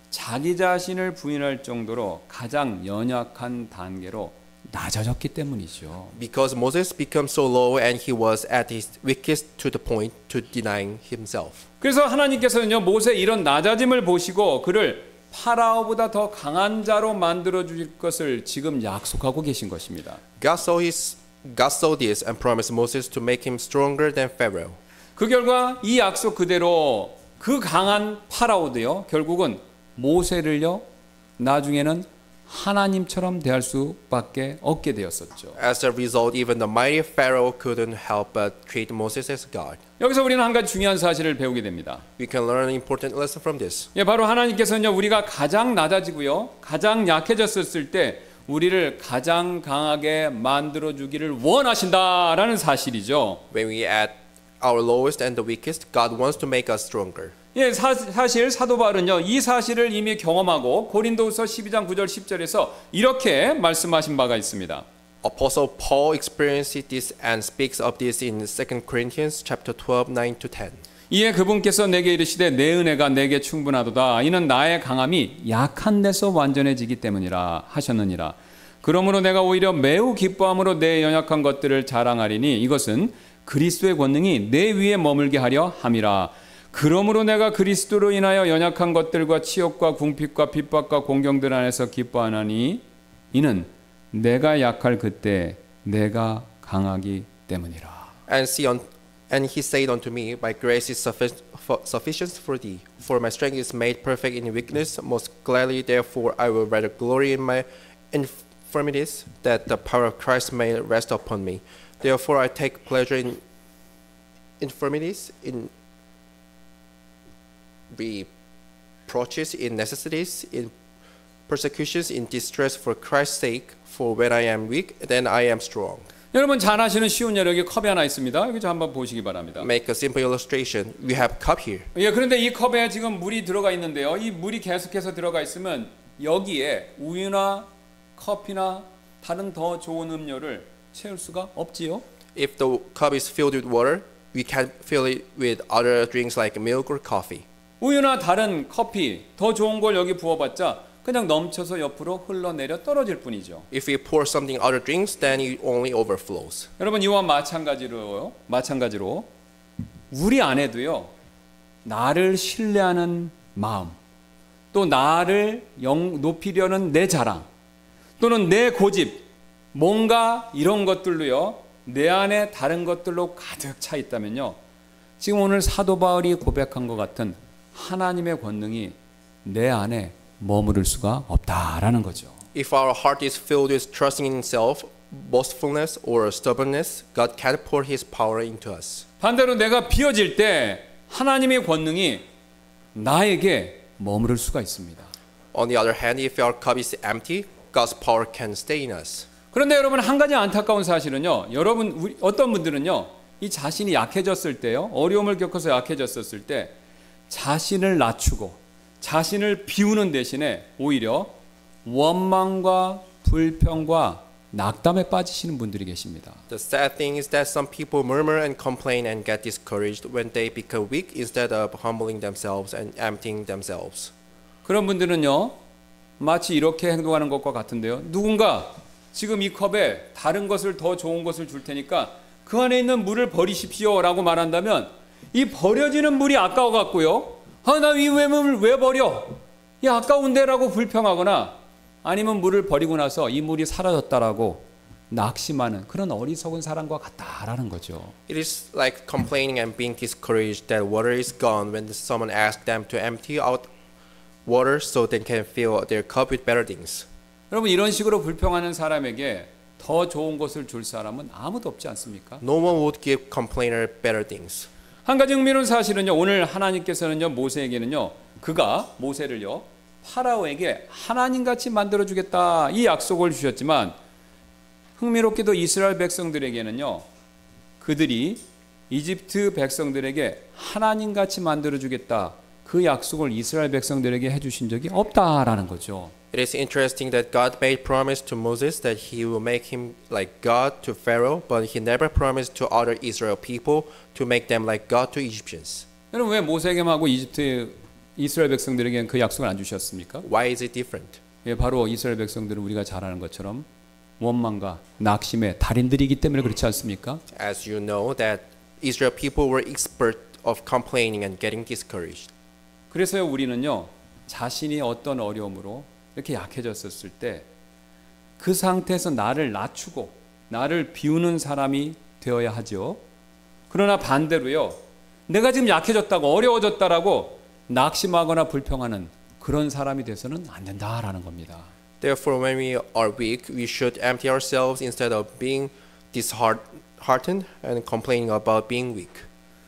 Speaker 1: 자기 자신을 부인할 정도로 가장 연약한 단계로 낮아졌기 때문이죠.
Speaker 2: Because Moses became so low and he was at his weakest to the point to denying himself.
Speaker 1: 그래서 하나님께서는요 모세의 이런 낮아짐을 보시고 그를 파라오보다 더 강한 자로 만들어 주실 것을 지금 약속하고 계신 것입니다.
Speaker 2: God saw this and promised Moses to make him stronger than Pharaoh.
Speaker 1: 그 결과 이 약속 그대로 그 강한 파라오도요 결국은 모세를요 나중에는 하나님처럼 대할 수밖에 없게 되었었죠.
Speaker 2: As a result, even the mighty Pharaoh couldn't help but treat Moses as God.
Speaker 1: 여기서 우리는 한 가지 중요한 사실을 배우게 됩니다.
Speaker 2: We can learn an important lesson from this.
Speaker 1: 예, 바로 하나님께서는요 우리가 가장 낮아지고요 가장 약해졌을 때 우리를 가장 강하게 만들어 주기를 원하신다라는 사실이죠.
Speaker 2: When we at our lowest and the weakest, God wants to make us stronger.
Speaker 1: 예, 사실 사도 바울은요 이 사실을 이미 경험하고 고린도후서 12장 9절 10절에서 이렇게 말씀하신 바가 있습니다.
Speaker 2: Apostle Paul experienced this and speaks of this in 2 Corinthians chapter 12, 9 to 10.
Speaker 1: 이에 그분께서 내게 이르시되 내 은혜가 내게 충분하도다. 이는 나의 강함이 약한 데서 완전해지기 때문이라 하셨느니라. 그러므로 내가 오히려 매우 기뻐함으로 내 연약한 것들을 자랑하리니 이것은 그리스도의 권능이 내 위에 머물게 하려 함이라. 그러므로 내가 그리스도로 인하여 연약한 것들과 치욕과 궁핍과 핍박과 공경들 안에서 기뻐하나니 이는 내가 약할 그때 내가 강하기 때문이라.
Speaker 2: And he said unto me, My grace is sufficient for thee, for my strength is made perfect in weakness. Most gladly, therefore, I will rather glory in my infirmities, that the power of Christ may rest upon me. Therefore, I take pleasure in infirmities, in reproaches, in necessities, in persecutions, in distress for Christ's sake. For when I am weak, then I am strong.
Speaker 1: 여러분 잘 아시는 쉬운 예로 여기 컵이 하나 있습니다. 여기 좀 한번 보시기 바랍니다.
Speaker 2: Make a simple illustration. We have cup here.
Speaker 1: 예, 그런데 이 컵에 지금 물이 들어가 있는데요. 이 물이 계속해서 들어가 있으면 여기에 우유나 커피나 다른 더 좋은 음료를 채울 수가 없지요.
Speaker 2: If the cup is filled with water, we can fill it with other drinks like milk or coffee.
Speaker 1: 우유나 다른 커피 더 좋은 걸 여기 부어봤자 그냥 넘쳐서 옆으로 흘러내려 떨어질 뿐이죠.
Speaker 2: If we pour something other drinks, then it only overflows.
Speaker 1: 여러분 이와 마찬가지로 우리 안에도요 나를 신뢰하는 마음, 또 나를 높이려는 내 자랑, 또는 내 고집, 뭔가 이런 것들로요 내 안에 다른 것들로 가득 차 있다면요 지금 오늘 사도 바울이 고백한 것 같은 하나님의 권능이 내 안에 머무를 수가 없다라는 거죠.
Speaker 2: If our heart is filled with trusting in self, boastfulness or stubbornness, God can't pour His power into us.
Speaker 1: 반대로 내가 비어질 때 하나님의 권능이 나에게 머무를 수가 있습니다.
Speaker 2: On the other hand, if our cup is empty, God's power can stay in us.
Speaker 1: 그런데 여러분 한 가지 안타까운 사실은요. 여러분 어떤 분들은요. 이 자신이 약해졌을 때요. 어려움을 겪어서 약해졌을 때 자신을 낮추고 자신을 비우는 대신에 오히려 원망과 불평과 낙담에 빠지시는 분들이 계십니다.
Speaker 2: The sad thing is that some people murmur and complain and get discouraged when they become weak instead of humbling themselves and emptying themselves.
Speaker 1: 그런 분들은요. 마치 이렇게 행동하는 것과 같은데요. 누군가 지금 이 컵에 다른 것을 더 좋은 것을 줄 테니까 그 안에 있는 물을 버리십시오라고 말한다면 이 버려지는 물이 아까워 갖고요. 나 이 물을 왜 버려? 이 아까운데라고 불평하거나 아니면 물을 버리고 나서 이 물이 사라졌다라고 낙심하는 그런 어리석은 사람과 같다라는 거죠.
Speaker 2: It is like complaining and being discouraged that water is gone when someone asks them to empty out water so they can fill their cup with better things.
Speaker 1: 여러분 이런 식으로 불평하는 사람에게 더 좋은 것을 줄 사람은 아무도 없지 않습니까?
Speaker 2: No one would give complainer better things.
Speaker 1: 한 가지 흥미로운 사실은요. 오늘 하나님께서는요. 모세에게는요. 그가 모세를요. 파라오에게 하나님같이 만들어주겠다 이 약속을 주셨지만 흥미롭게도 이스라엘 백성들에게는요. 그들이 이집트 백성들에게 하나님같이 만들어주겠다 그 약속을 이스라엘 백성들에게 해주신 적이 없다라는 거죠.
Speaker 2: It is interesting that God made promise to Moses that he will make him like God to Pharaoh, but he never promised to other Israel people to make them like God to Egyptians.
Speaker 1: 여러분 왜 모세에게만 하고 이스라엘 백성들에게는 그 약속을 안 주셨습니까?
Speaker 2: Why is it different?
Speaker 1: 예, 바로 이스라엘 백성들은 우리가 잘 아는 것처럼 원망과 낙심의 달인들이기 때문에 그렇지 않습니까?
Speaker 2: As you know that Israel people were expert of complaining and getting discouraged.
Speaker 1: 그래서요 우리는요 자신이 어떤 어려움으로 이렇게 약해졌었을 때 그 상태에서 나를 낮추고 나를 비우는 사람이 되어야 하죠. 그러나 반대로요 내가 지금 약해졌다고 어려워졌다라고 낙심하거나 불평하는 그런 사람이 돼서는 안 된다라는 겁니다.
Speaker 2: Therefore, when we are weak, we should empty ourselves instead of being disheartened and complaining about being weak.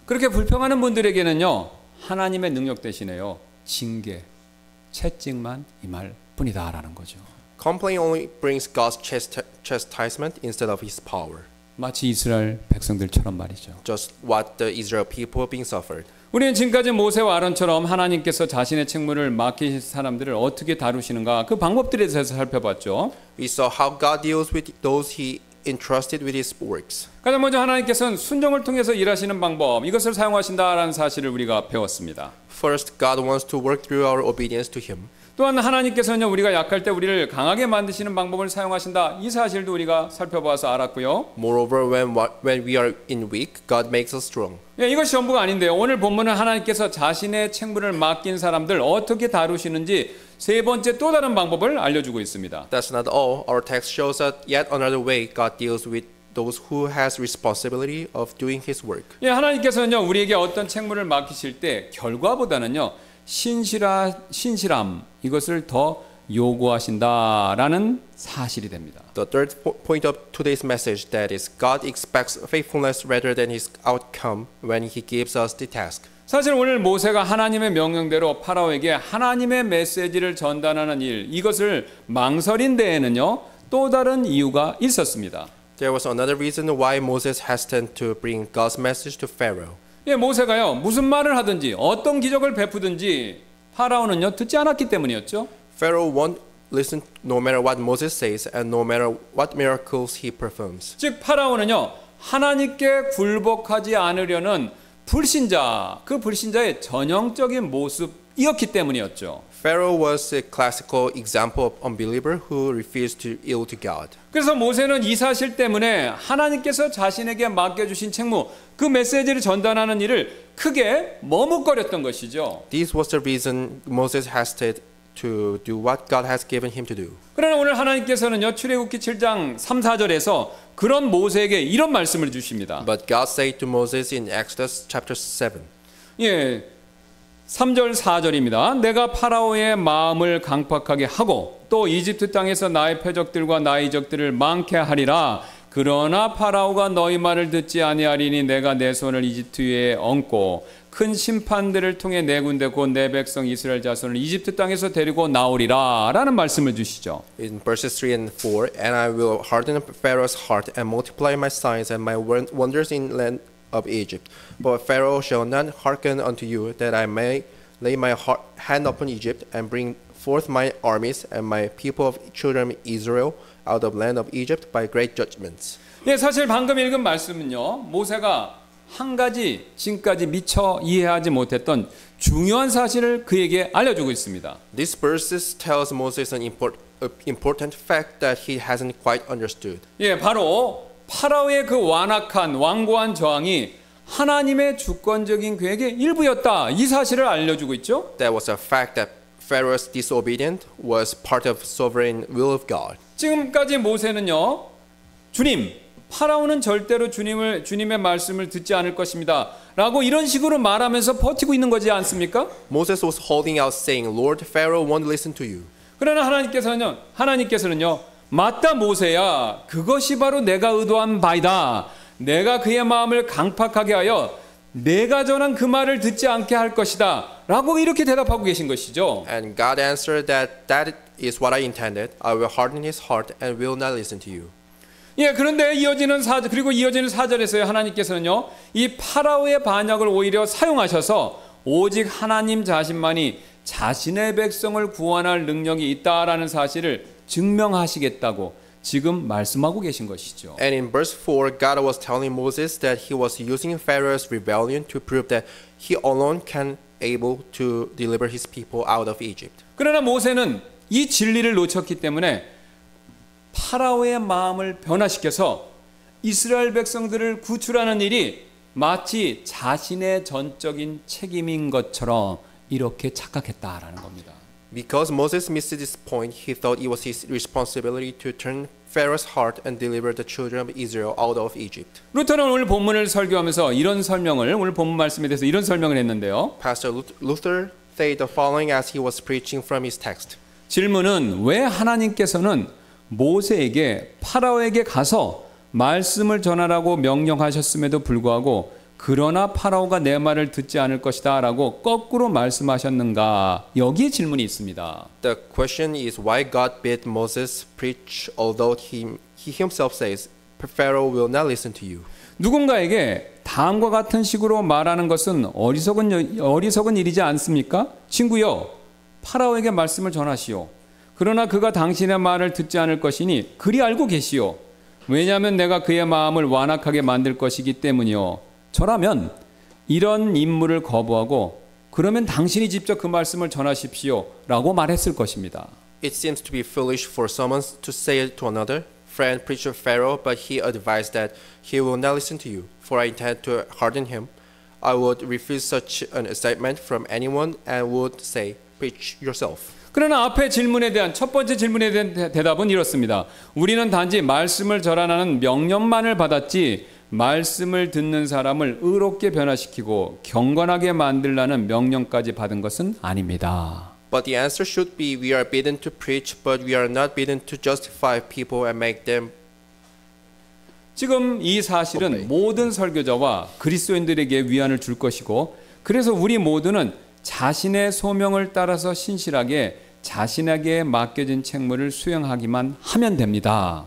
Speaker 1: 그렇게 불평하는 분들에게는요 하나님의 능력 대신에요 징계, 채찍만 임할 뿐이다라는 거죠.
Speaker 2: Complaint only brings God's chastisement instead of His power.
Speaker 1: 마치 이스라엘 백성들처럼 말이죠.
Speaker 2: Just what the Israel people have been suffered.
Speaker 1: 우리는 지금까지 모세와 아론처럼 하나님께서 자신의 책무를 맡기신 사람들을 어떻게 다루시는가 그 방법들에 대해서 살펴봤죠.
Speaker 2: We saw how God deals with those He entrusted with his works.
Speaker 1: 가장 먼저 하나님께서는 순종을 통해서 일하시는 방법, 이것을 사용하신다라는 사실을 우리가 배웠습니다.
Speaker 2: First, God wants to work through our obedience to him.
Speaker 1: 또한 하나님께서는 우리가 약할 때 우리를 강하게 만드시는 방법을 사용하신다. 이 사실도 우리가 살펴봐서 알았고요.
Speaker 2: Moreover, when we are in weak, God makes us strong.
Speaker 1: 예, 이것이 전부가 아닌데요. 오늘 본문은 하나님께서 자신의 책무를 맡긴 사람들 어떻게 다루시는지 세 번째 또 다른 방법을 알려주고 있습니다.
Speaker 2: That's not all. Our text shows us yet another way God deals with those who has responsibility of doing his work.
Speaker 1: 예, 하나님께서는요, 우리에게 어떤 책무를 맡기실 때 결과보다는요, 신실함 이것을 더 요구하신다라는 사실이 됩니다.
Speaker 2: The third point of today's message that is God expects faithfulness rather than his outcome when he gives us the task.
Speaker 1: 사실 오늘 모세가 하나님의 명령대로 파라오에게 하나님의 메시지를 전달하는 일, 이것을 망설인 데에는요, 또 다른 이유가 있었습니다.
Speaker 2: There was another reason why Moses hesitated to bring God's message to Pharaoh.
Speaker 1: 예, 모세가요, 무슨 말을 하든지 어떤 기적을 베푸든지 파라오는요, 듣지 않았기 때문이었죠.
Speaker 2: Pharaoh won't listen no matter what Moses says and no matter what miracles he performs.
Speaker 1: 즉 파라오는요, 하나님께 굴복하지 않으려는 불신자, 그 불신자의 전형적인 모습이었기 때문이었죠.
Speaker 2: Pharaoh was a classical example of unbeliever who refused to yield to God.
Speaker 1: 그래서 모세는 이 사실 때문에 하나님께서 자신에게 맡겨주신 책무, 그 메시지를 전달하는 일을 크게 머뭇거렸던 것이죠.
Speaker 2: This was the reason Moses hesitated to do what God has given him to do.
Speaker 1: 그러나 오늘 하나님께서는요, 출애굽기 7장 3, 4절에서 그런 모세에게 이런 말씀을 주십니다.
Speaker 2: But God said to Moses in Exodus chapter 7.
Speaker 1: 예, 3절 4절입니다. 내가 파라오의 마음을 강팍하게 하고 또 이집트 땅에서 나의 표적들과 나의 이적들을 많게 하리라. 그러나 파라오가 너희 말을 듣지 아니하리니 내가 내 손을 이집트 위에 얹고 큰 심판들을 통해 내 군대 곧 내 백성 이스라엘 자손을 이집트 땅에서 데리고 나오리라 라는 말씀을 주시죠.
Speaker 2: In verses 3 and 4, and I will harden Pharaoh's heart and multiply my signs and my wonders in land of Egypt. But Pharaoh shall not hearken unto you, that I may lay my hand upon Egypt and bring forth my armies and my people of children of Israel out of land of Egypt by great judgments.
Speaker 1: 예, 사실 방금 읽은 말씀은요, 모세가 한 가지 지금까지 미처 이해하지 못했던 중요한 사실을 그에게 알려주고 있습니다.
Speaker 2: These verses tells Moses an important fact that he hasn't quite understood.
Speaker 1: 예, 바로 파라오의 그 완악한 완고한 저항이 하나님의 주권적인 계획의 일부였다. 이 사실을 알려주고 있죠.
Speaker 2: That was a fact that Pharaoh's disobedience was part of sovereign will of God.
Speaker 1: 지금까지 모세는요, 주님, 파라오는 절대로 주님의 말씀을 듣지 않을 것입니다. 라고 이런 식으로 말하면서 버티고 있는 거지 않습니까?
Speaker 2: Moses was holding out saying, Lord, Pharaoh won't listen to you.
Speaker 1: 그러나 하나님께서는요, 맞다 모세야, 그것이 바로 내가 의도한 바이다. 내가 그의 마음을 강팍하게 하여 내가 전한 그 말을 듣지 않게 할 것이다. 라고 이렇게 대답하고 계신 것이죠.
Speaker 2: And God answered that is what I intended. I will harden his heart and will not listen to you.
Speaker 1: 예, 그런데 이어지는 4절에서요, 하나님께서는요, 이 파라오의 반역을 오히려 사용하셔서 오직 하나님 자신만이 자신의 백성을 구원할 능력이 있다라는 사실을 증명하시겠다고 지금 말씀하고 계신 것이죠.
Speaker 2: And in verse 4, God was telling Moses that he was using Pharaoh's rebellion to prove that he alone can able to deliver his people out of Egypt.
Speaker 1: 그러나 모세는 이 진리를 놓쳤기 때문에 파라오의 마음을 변화시켜서 이스라엘 백성들을 구출하는 일이 마치 자신의 전적인 책임인 것처럼 이렇게 착각했다라는 겁니다.
Speaker 2: Because Moses missed this point, he thought it was his responsibility to turn Pharaoh's heart and deliver the children of Israel out of Egypt.
Speaker 1: 루터는 오늘 본문을 설교하면서 오늘 본문 말씀에 대해서 이런 설명을 했는데요.
Speaker 2: Pastor Luther said the following as he was preaching from his text.
Speaker 1: 질문은 왜 하나님께서는 모세에게 파라오에게 가서 말씀을 전하라고 명령하셨음에도 불구하고 그러나 파라오가 내 말을 듣지 않을 것이다 라고 거꾸로 말씀하셨는가? 여기에 질문이 있습니다.
Speaker 2: The question is why God bid Moses preach although he himself says Pharaoh will not listen to you.
Speaker 1: 누군가에게 다음과 같은 식으로 말하는 것은 어리석은 일이지 않습니까? 친구여, 파라오에게 말씀을 전하시오. 그러나 그가 당신의 말을 듣지 않을 것이니 그리 알고 계시오. 왜냐하면 내가 그의 마음을 완악하게 만들 것이기 때문이요. 저라면 이런 임무를 거부하고 그러면 당신이 직접 그 말씀을 전하십시오 라고 말했을 것입니다.
Speaker 2: It seems to be foolish for someone to say to another, friend, preacher Pharaoh, but he advised that he will not listen to you, for I intend to harden him. I would refuse such an assignment from anyone and would say, preach yourself.
Speaker 1: 그러나 앞의 질문에 대한 첫 번째 질문에 대한 대답은 이렇습니다. 우리는 단지 말씀을 전하라는 명령만을 받았지 말씀을 듣는 사람을 의롭게 변화시키고 경건하게 만들라는 명령까지 받은 것은 아닙니다.
Speaker 2: But the answer should be, we are bidden to preach, but we are not bidden to justify people and make them.
Speaker 1: 지금 이 사실은 모든 설교자와 그리스도인들에게 위안을 줄 것이고 그래서 우리 모두는 자신의 소명을 따라서 신실하게 자신에게 맡겨진 책무를 수행하기만 하면 됩니다.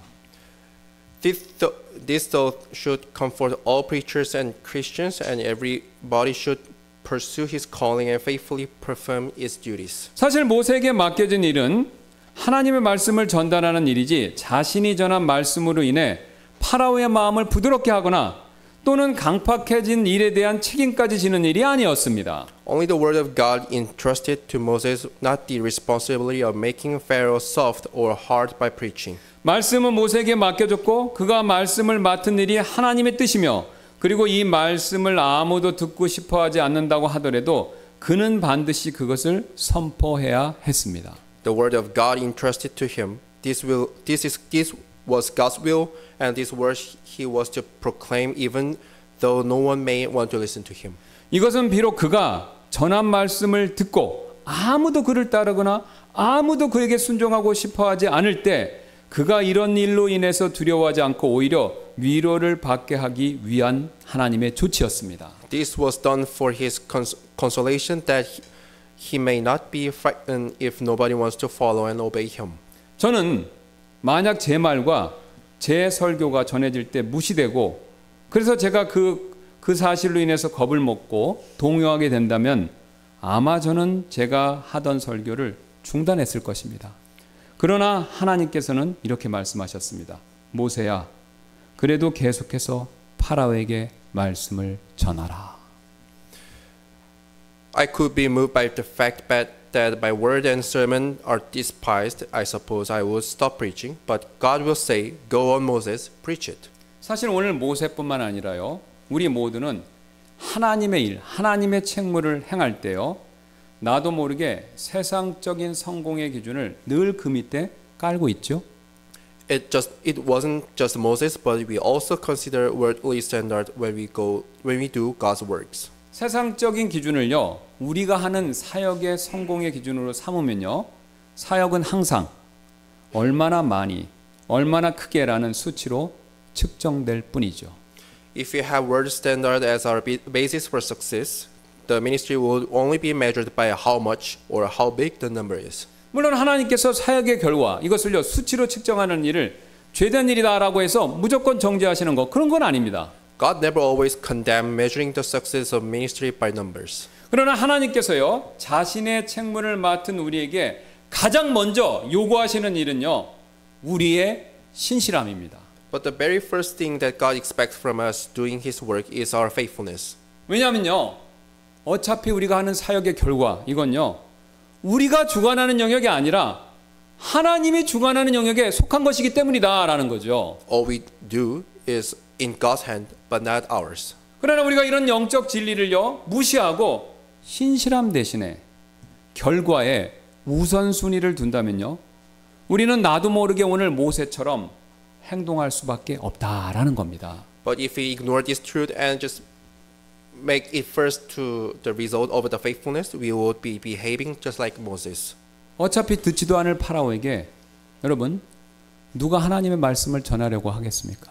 Speaker 2: This thought should comfort all preachers and Christians, and everybody should pursue his calling and faithfully perform its duties.
Speaker 1: 사실 모세에게 맡겨진 일은 하나님의 말씀을 전달하는 일이지 자신이 전한 말씀으로 인해 파라오의 마음을 부드럽게 하거나 또는 강팍해진 일에 대한 책임까지 지는 일이 아니었습니다.
Speaker 2: Only the word of God entrusted to Moses, not the responsibility of making Pharaoh soft or hard by preaching.
Speaker 1: 말씀은 모세에게 맡겨졌고 그가 말씀을 맡은 일이 하나님의 뜻이며 그리고 이 말씀을 아무도 듣고 싶어하지 않는다고 하더라도 그는 반드시 그것을 선포해야 했습니다.
Speaker 2: The word of God entrusted to him. This was God's will, and this word he was to proclaim, even though no one may want to listen to him.
Speaker 1: 이것은 비록 그가 전한 말씀을 듣고 아무도 그를 따르거나 아무도 그에게 순종하고 싶어하지 않을 때 그가 이런 일로 인해서 두려워하지 않고 오히려 위로를 받게 하기 위한 하나님의 조치였습니다.
Speaker 2: This was done for his consolation, that he may not be frightened if nobody wants to follow and obey him.
Speaker 1: 저는 만약 제 말과 제 설교가 전해질 때 무시되고 그래서 제가 그 사실로 인해서 겁을 먹고 동요하게 된다면 아마 저는 제가 하던 설교를 중단했을 것입니다. 그러나 하나님께서는 이렇게 말씀하셨습니다. 모세야, 그래도 계속해서 파라오에게 말씀을 전하라.
Speaker 2: I could be moved by the fact that my word and sermon are despised. I suppose I would stop preaching, but God will say, "Go on, Moses, preach it."
Speaker 1: 사실 오늘 모세뿐만 아니라요. 우리 모두는 하나님의 일, 하나님의 책무를 행할 때요. 나도 모르게 세상적인 성공의 기준을 늘 그 밑에 깔고 있죠.
Speaker 2: It wasn't just Moses, but we also consider worldly standard when we do God's works.
Speaker 1: 세상적인 기준을요. 우리가 하는 사역의 성공의 기준으로 삼으면요. 사역은 항상 얼마나 많이, 얼마나 크게라는 수치로 측정될 뿐이죠.
Speaker 2: If we have world standard as our basis for success, the ministry will only be measured by how much or how big the number is.
Speaker 1: 물론 하나님께서 사역의 결과 이것을요 수치로 측정하는 일을 죄된 일이다라고 해서 무조건 정죄하시는 거 그런 건 아닙니다.
Speaker 2: God never always condemns measuring the success of ministry by numbers.
Speaker 1: 그러나 하나님께서요 자신의 책무를 맡은 우리에게 가장 먼저 요구하시는 일은요 우리의 신실함입니다.
Speaker 2: But the very first thing that God expects from us doing His work is our faithfulness.
Speaker 1: 왜냐하면요 어차피 우리가 하는 사역의 결과 이건요 우리가 주관하는 영역이 아니라 하나님이 주관하는 영역에 속한 것이기 때문이다라는 거죠.
Speaker 2: All we do is in God's hand, but not ours.
Speaker 1: 그러나 우리가 이런 영적 진리를요 무시하고 신실함 대신에 결과에 우선순위를 둔다면요 우리는 나도 모르게 오늘 모세처럼 행동할 수밖에 없다라는 겁니다.
Speaker 2: But if we ignore this truth and just make it first to the result of the faithfulness, we would be behaving just like Moses.
Speaker 1: 어차피 듣지도 않을 파라오에게 여러분 누가 하나님의 말씀을 전하려고 하겠습니까?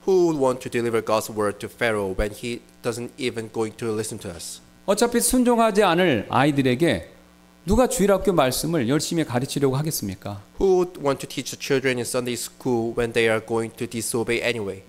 Speaker 2: Who would want to deliver God's word to Pharaoh when he doesn't even going to listen to us?
Speaker 1: 어차피 순종하지 않을 아이들에게 누가 주일학교 말씀을 열심히 가르치려고 하겠습니까?
Speaker 2: Who would want to teach the children in Sunday school when they are going to disobey anyway?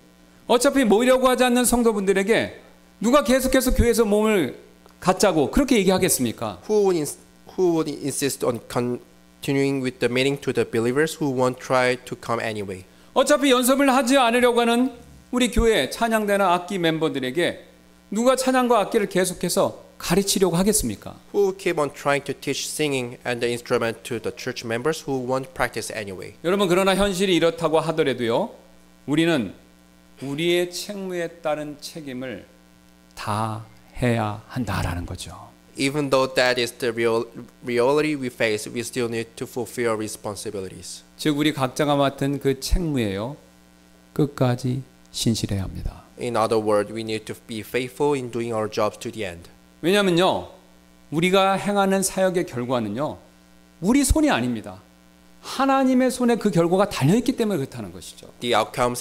Speaker 1: 어차피 모이려고 하지 않는 성도분들에게 누가 계속해서 교회에서 몸을 갖자고 그렇게 얘기하겠습니까?
Speaker 2: Who would insist on continuing with the meeting to the believers who won't try to come anyway?
Speaker 1: 어차피 연습을 하지 않으려고 하는 우리 교회 찬양대나 악기 멤버들에게 누가 찬양과 악기를 계속해서 가르치려고 하겠습니까?
Speaker 2: Who will keep on trying to teach singing and the instrument to the church members who won't practice anyway?
Speaker 1: 여러분, 그러나 현실이 이렇다고 하더라도요, 우리는 우리의 책무에 따른 책임을 다 해야 한다라는 거죠.
Speaker 2: Even though that is the reality we face, we still need to fulfill our responsibilities.
Speaker 1: 즉 우리 각자가 맡은 그 책무예요. 끝까지 신실해야 합니다.
Speaker 2: In other words, we need to be faithful in doing our jobs to the end.
Speaker 1: 왜냐면요, 우리가 행하는 사역의 결과는요, 우리 손이 아닙니다. 하나님의 손에 그 결과가 달려있기 때문에 그렇다는 것이죠.
Speaker 2: The outcome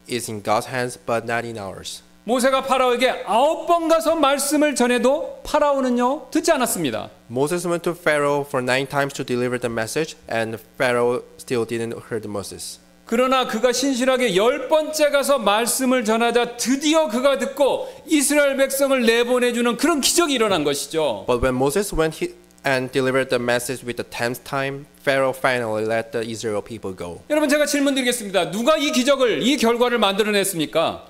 Speaker 2: is in God's hands, but not in ours.
Speaker 1: 모세가 파라오에게 9번 가서 말씀을 전해도 파라오는요, 듣지 않았습니다.
Speaker 2: Moses went to Pharaoh for 9 times to deliver the message, and Pharaoh still didn't hear Moses.
Speaker 1: 그러나 그가 신실하게 10번째 가서 말씀을 전하자 드디어 그가 듣고 이스라엘 백성을 내보내주는 그런 기적이 일어난 것이죠.
Speaker 2: But when Moses went and delivered the message with the 10th time, Pharaoh finally let the Israel people go.
Speaker 1: 여러분, 제가 질문 드리겠습니다. 누가 이 기적을, 이 결과를 만들어냈습니까?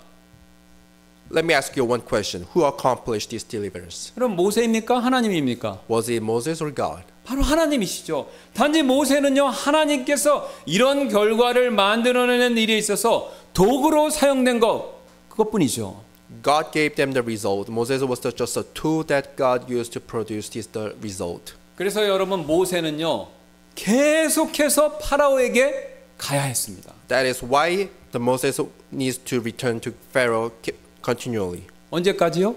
Speaker 2: Let me ask you one question. Who accomplished this deliverance?
Speaker 1: 그럼 모세입니까? 하나님입니까?
Speaker 2: Was it Moses or God?
Speaker 1: 바로 하나님이시죠. 단지 모세는요, 하나님께서 이런 결과를 만들어내는 일에 있어서 도구로 사용된 그것뿐이죠.
Speaker 2: God gave them the result. Moses was just a tool that God used to produce the result.
Speaker 1: 그래서 여러분, 모세는요, 계속해서 파라오에게 가야 했습니다.
Speaker 2: That is why the Moses needs to return to Pharaoh continually.
Speaker 1: 언제까지요?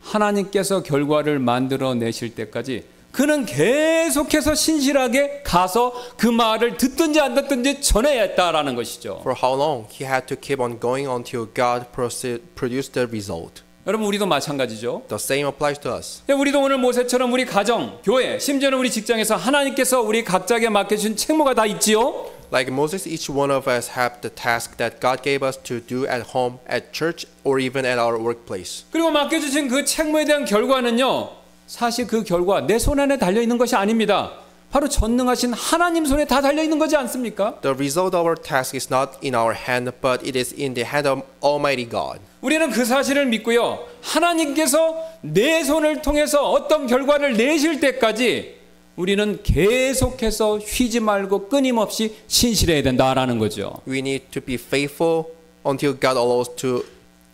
Speaker 1: 하나님께서 결과를 만들어내실 때까지 그는 계속해서 신실하게 가서 그 말을 듣든지 안 듣든지 전해야 했다라는 것이죠.
Speaker 2: For how long? He had to keep on going until God produced the result.
Speaker 1: 여러분, 우리도 마찬가지죠.
Speaker 2: The same applies to us.
Speaker 1: 우리도 오늘 모세처럼 우리 가정, 교회, 심지어는 우리 직장에서 하나님께서 우리 각자에게 맡겨주신 책무가 다 있지요.
Speaker 2: Like Moses, each one of us have the task that God gave us to do at home, at church, or even at our workplace.
Speaker 1: 그리고 맡겨주신 그 책무에 대한 결과는요, 사실 그 결과 내 손 안에 달려있는 것이 아닙니다. 바로 전능하신 하나님 손에 다 달려있는 거지 않습니까?
Speaker 2: The result of our task is not in our hand, but it is in the hand of Almighty God.
Speaker 1: 우리는 그 사실을 믿고요, 하나님께서 내 손을 통해서 어떤 결과를 내실 때까지 우리는 계속해서 쉬지 말고 끊임없이 신실해야 된다라는 거죠.
Speaker 2: We need to be faithful until God allows to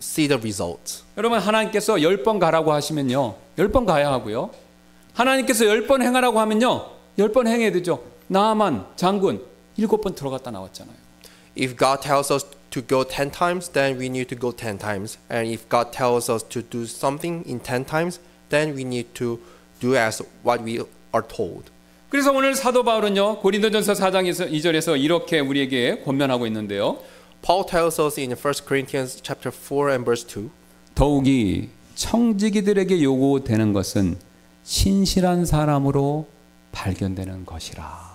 Speaker 2: see the results.
Speaker 1: 여러분, 하나님께서 10번 가라고 하시면요, 10번 가야 하고요. 하나님께서 10번 행하라고 하면요, 10번 행해야 되죠. 나아만 장군 7번 들어갔다 나왔잖아요.
Speaker 2: If God tells us to go 10 times, then we need to go 10 times. And if God tells us to do something in 10 times, then we need to do as what we are told.
Speaker 1: 그래서 오늘 사도 바울은요, 고린도전서 4장 2절에서 이렇게 우리에게 권면하고 있는데요.
Speaker 2: Paul tells us in 1 Corinthians chapter 4 and verse 2.
Speaker 1: 더욱이 청지기들에게 요구되는 것은 신실한 사람으로 발견되는 것이라.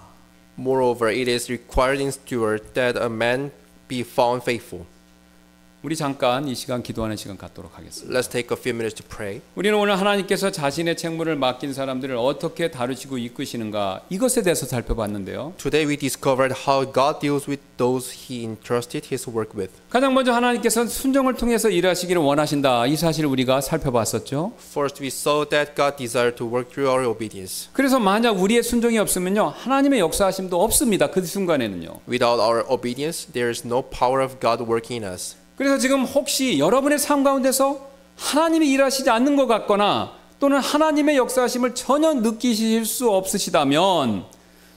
Speaker 2: Moreover, it is required in steward that a man be found faithful.
Speaker 1: 우리 잠깐 이 시간 기도하는 시간 갖도록 하겠습니다.
Speaker 2: Let's take a few minutes to pray.
Speaker 1: 우리는 오늘 하나님께서 자신의 책무를 맡긴 사람들을 어떻게 다루시고 이끄시는가, 이것에 대해서 살펴봤는데요.
Speaker 2: Today we discovered how God deals with those He entrusted His work with.
Speaker 1: 가장 먼저 하나님께서는 순종을 통해서 일하시기를 원하신다, 이 사실을 우리가 살펴봤었죠.
Speaker 2: First, we saw that God desired to work through our obedience.
Speaker 1: 그래서 만약 우리의 순종이 없으면요, 하나님의 역사하심도 없습니다. 그 순간에는요.
Speaker 2: Without our obedience, there is no power of God working in us.
Speaker 1: 그래서 지금 혹시 여러분의 삶 가운데서 하나님이 일하시지 않는 것 같거나 또는 하나님의 역사하심을 전혀 느끼실 수 없으시다면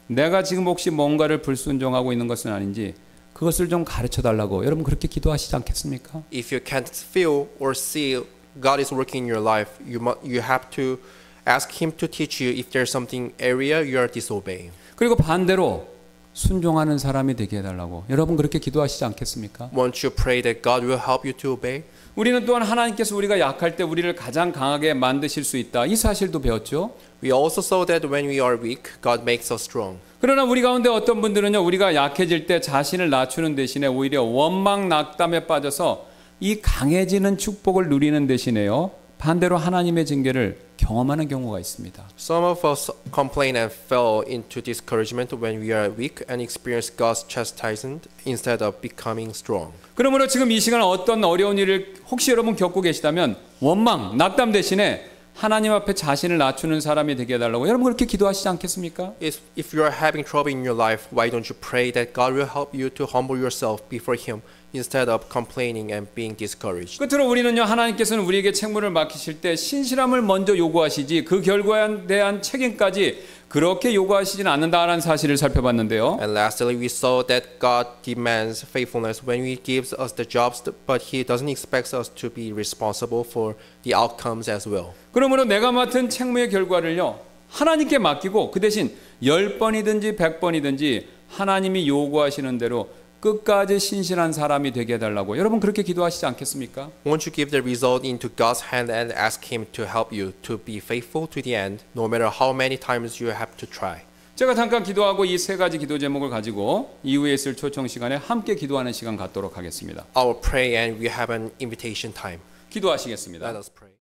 Speaker 1: 내가 지금 혹시 뭔가를 불순종하고 있는 것은 아닌지 그것을 좀 가르쳐 달라고 여러분 그렇게 기도하시지 않겠습니까?
Speaker 2: If you can't feel or see God is working in your life, you have to ask Him to teach you if there's something area you are disobeying.
Speaker 1: 그리고 반대로 순종하는 사람이 되게 해달라고 여러분 그렇게 기도하시지 않겠습니까?
Speaker 2: Won't you pray that God will help you to obey?
Speaker 1: 우리는 또한 하나님께서 우리가 약할 때 우리를 가장 강하게 만드실 수 있다, 이 사실도 배웠죠.
Speaker 2: We also saw that when we are weak, God makes us strong.
Speaker 1: 그러나 우리 가운데 어떤 분들은요, 우리가 약해질 때 자신을 낮추는 대신에 오히려 원망 낙담에 빠져서 이 강해지는 축복을 누리는 대신에요, 반대로 하나님의 징계를 경험하는 경우가 있습니다.
Speaker 2: Some of us complain and fall into discouragement when we are weak and experience God's chastisement instead of becoming strong.
Speaker 1: 그러므로 지금 이 시간 어떤 어려운 일을 혹시 여러분 겪고 계시다면 원망, 낙담 대신에 하나님 앞에 자신을 낮추는 사람이 되게 해달라고 여러분 그렇게 기도하시지 않겠습니까?
Speaker 2: If you are having trouble in your life, why don't you pray that God will help you to humble yourself before Him instead of complaining and being discouraged?
Speaker 1: 끝으로 우리는요 하나님께서는 우리에게 책무를 맡기실 때 신실함을 먼저 요구하시지 그 결과에 대한 책임까지 그렇게 요구하시진 않는다라는 사실을 살펴봤는데요.
Speaker 2: And lastly, we saw that God demands faithfulness when He gives us the jobs, but He doesn't expect us to be responsible for the outcomes as well.
Speaker 1: 그러므로 내가 맡은 책무의 결과를요 하나님께 맡기고 그 대신 10번이든지 100번이든지 하나님이 요구하시는 대로 끝까지 신실한 사람이 되게 해달라고 여러분 그렇게 기도하시지 않겠습니까?
Speaker 2: Won't you give the result into God's hand and ask Him to help you to be faithful to the end, no matter how many times you have to try?
Speaker 1: 제가 잠깐 기도하고 이 세 가지 기도 제목을 가지고 이후에 있을 초청 시간에 함께 기도하는 시간 갖도록 하겠습니다.
Speaker 2: I will pray and we have an invitation time.
Speaker 1: 기도하시겠습니다.
Speaker 2: Let us pray.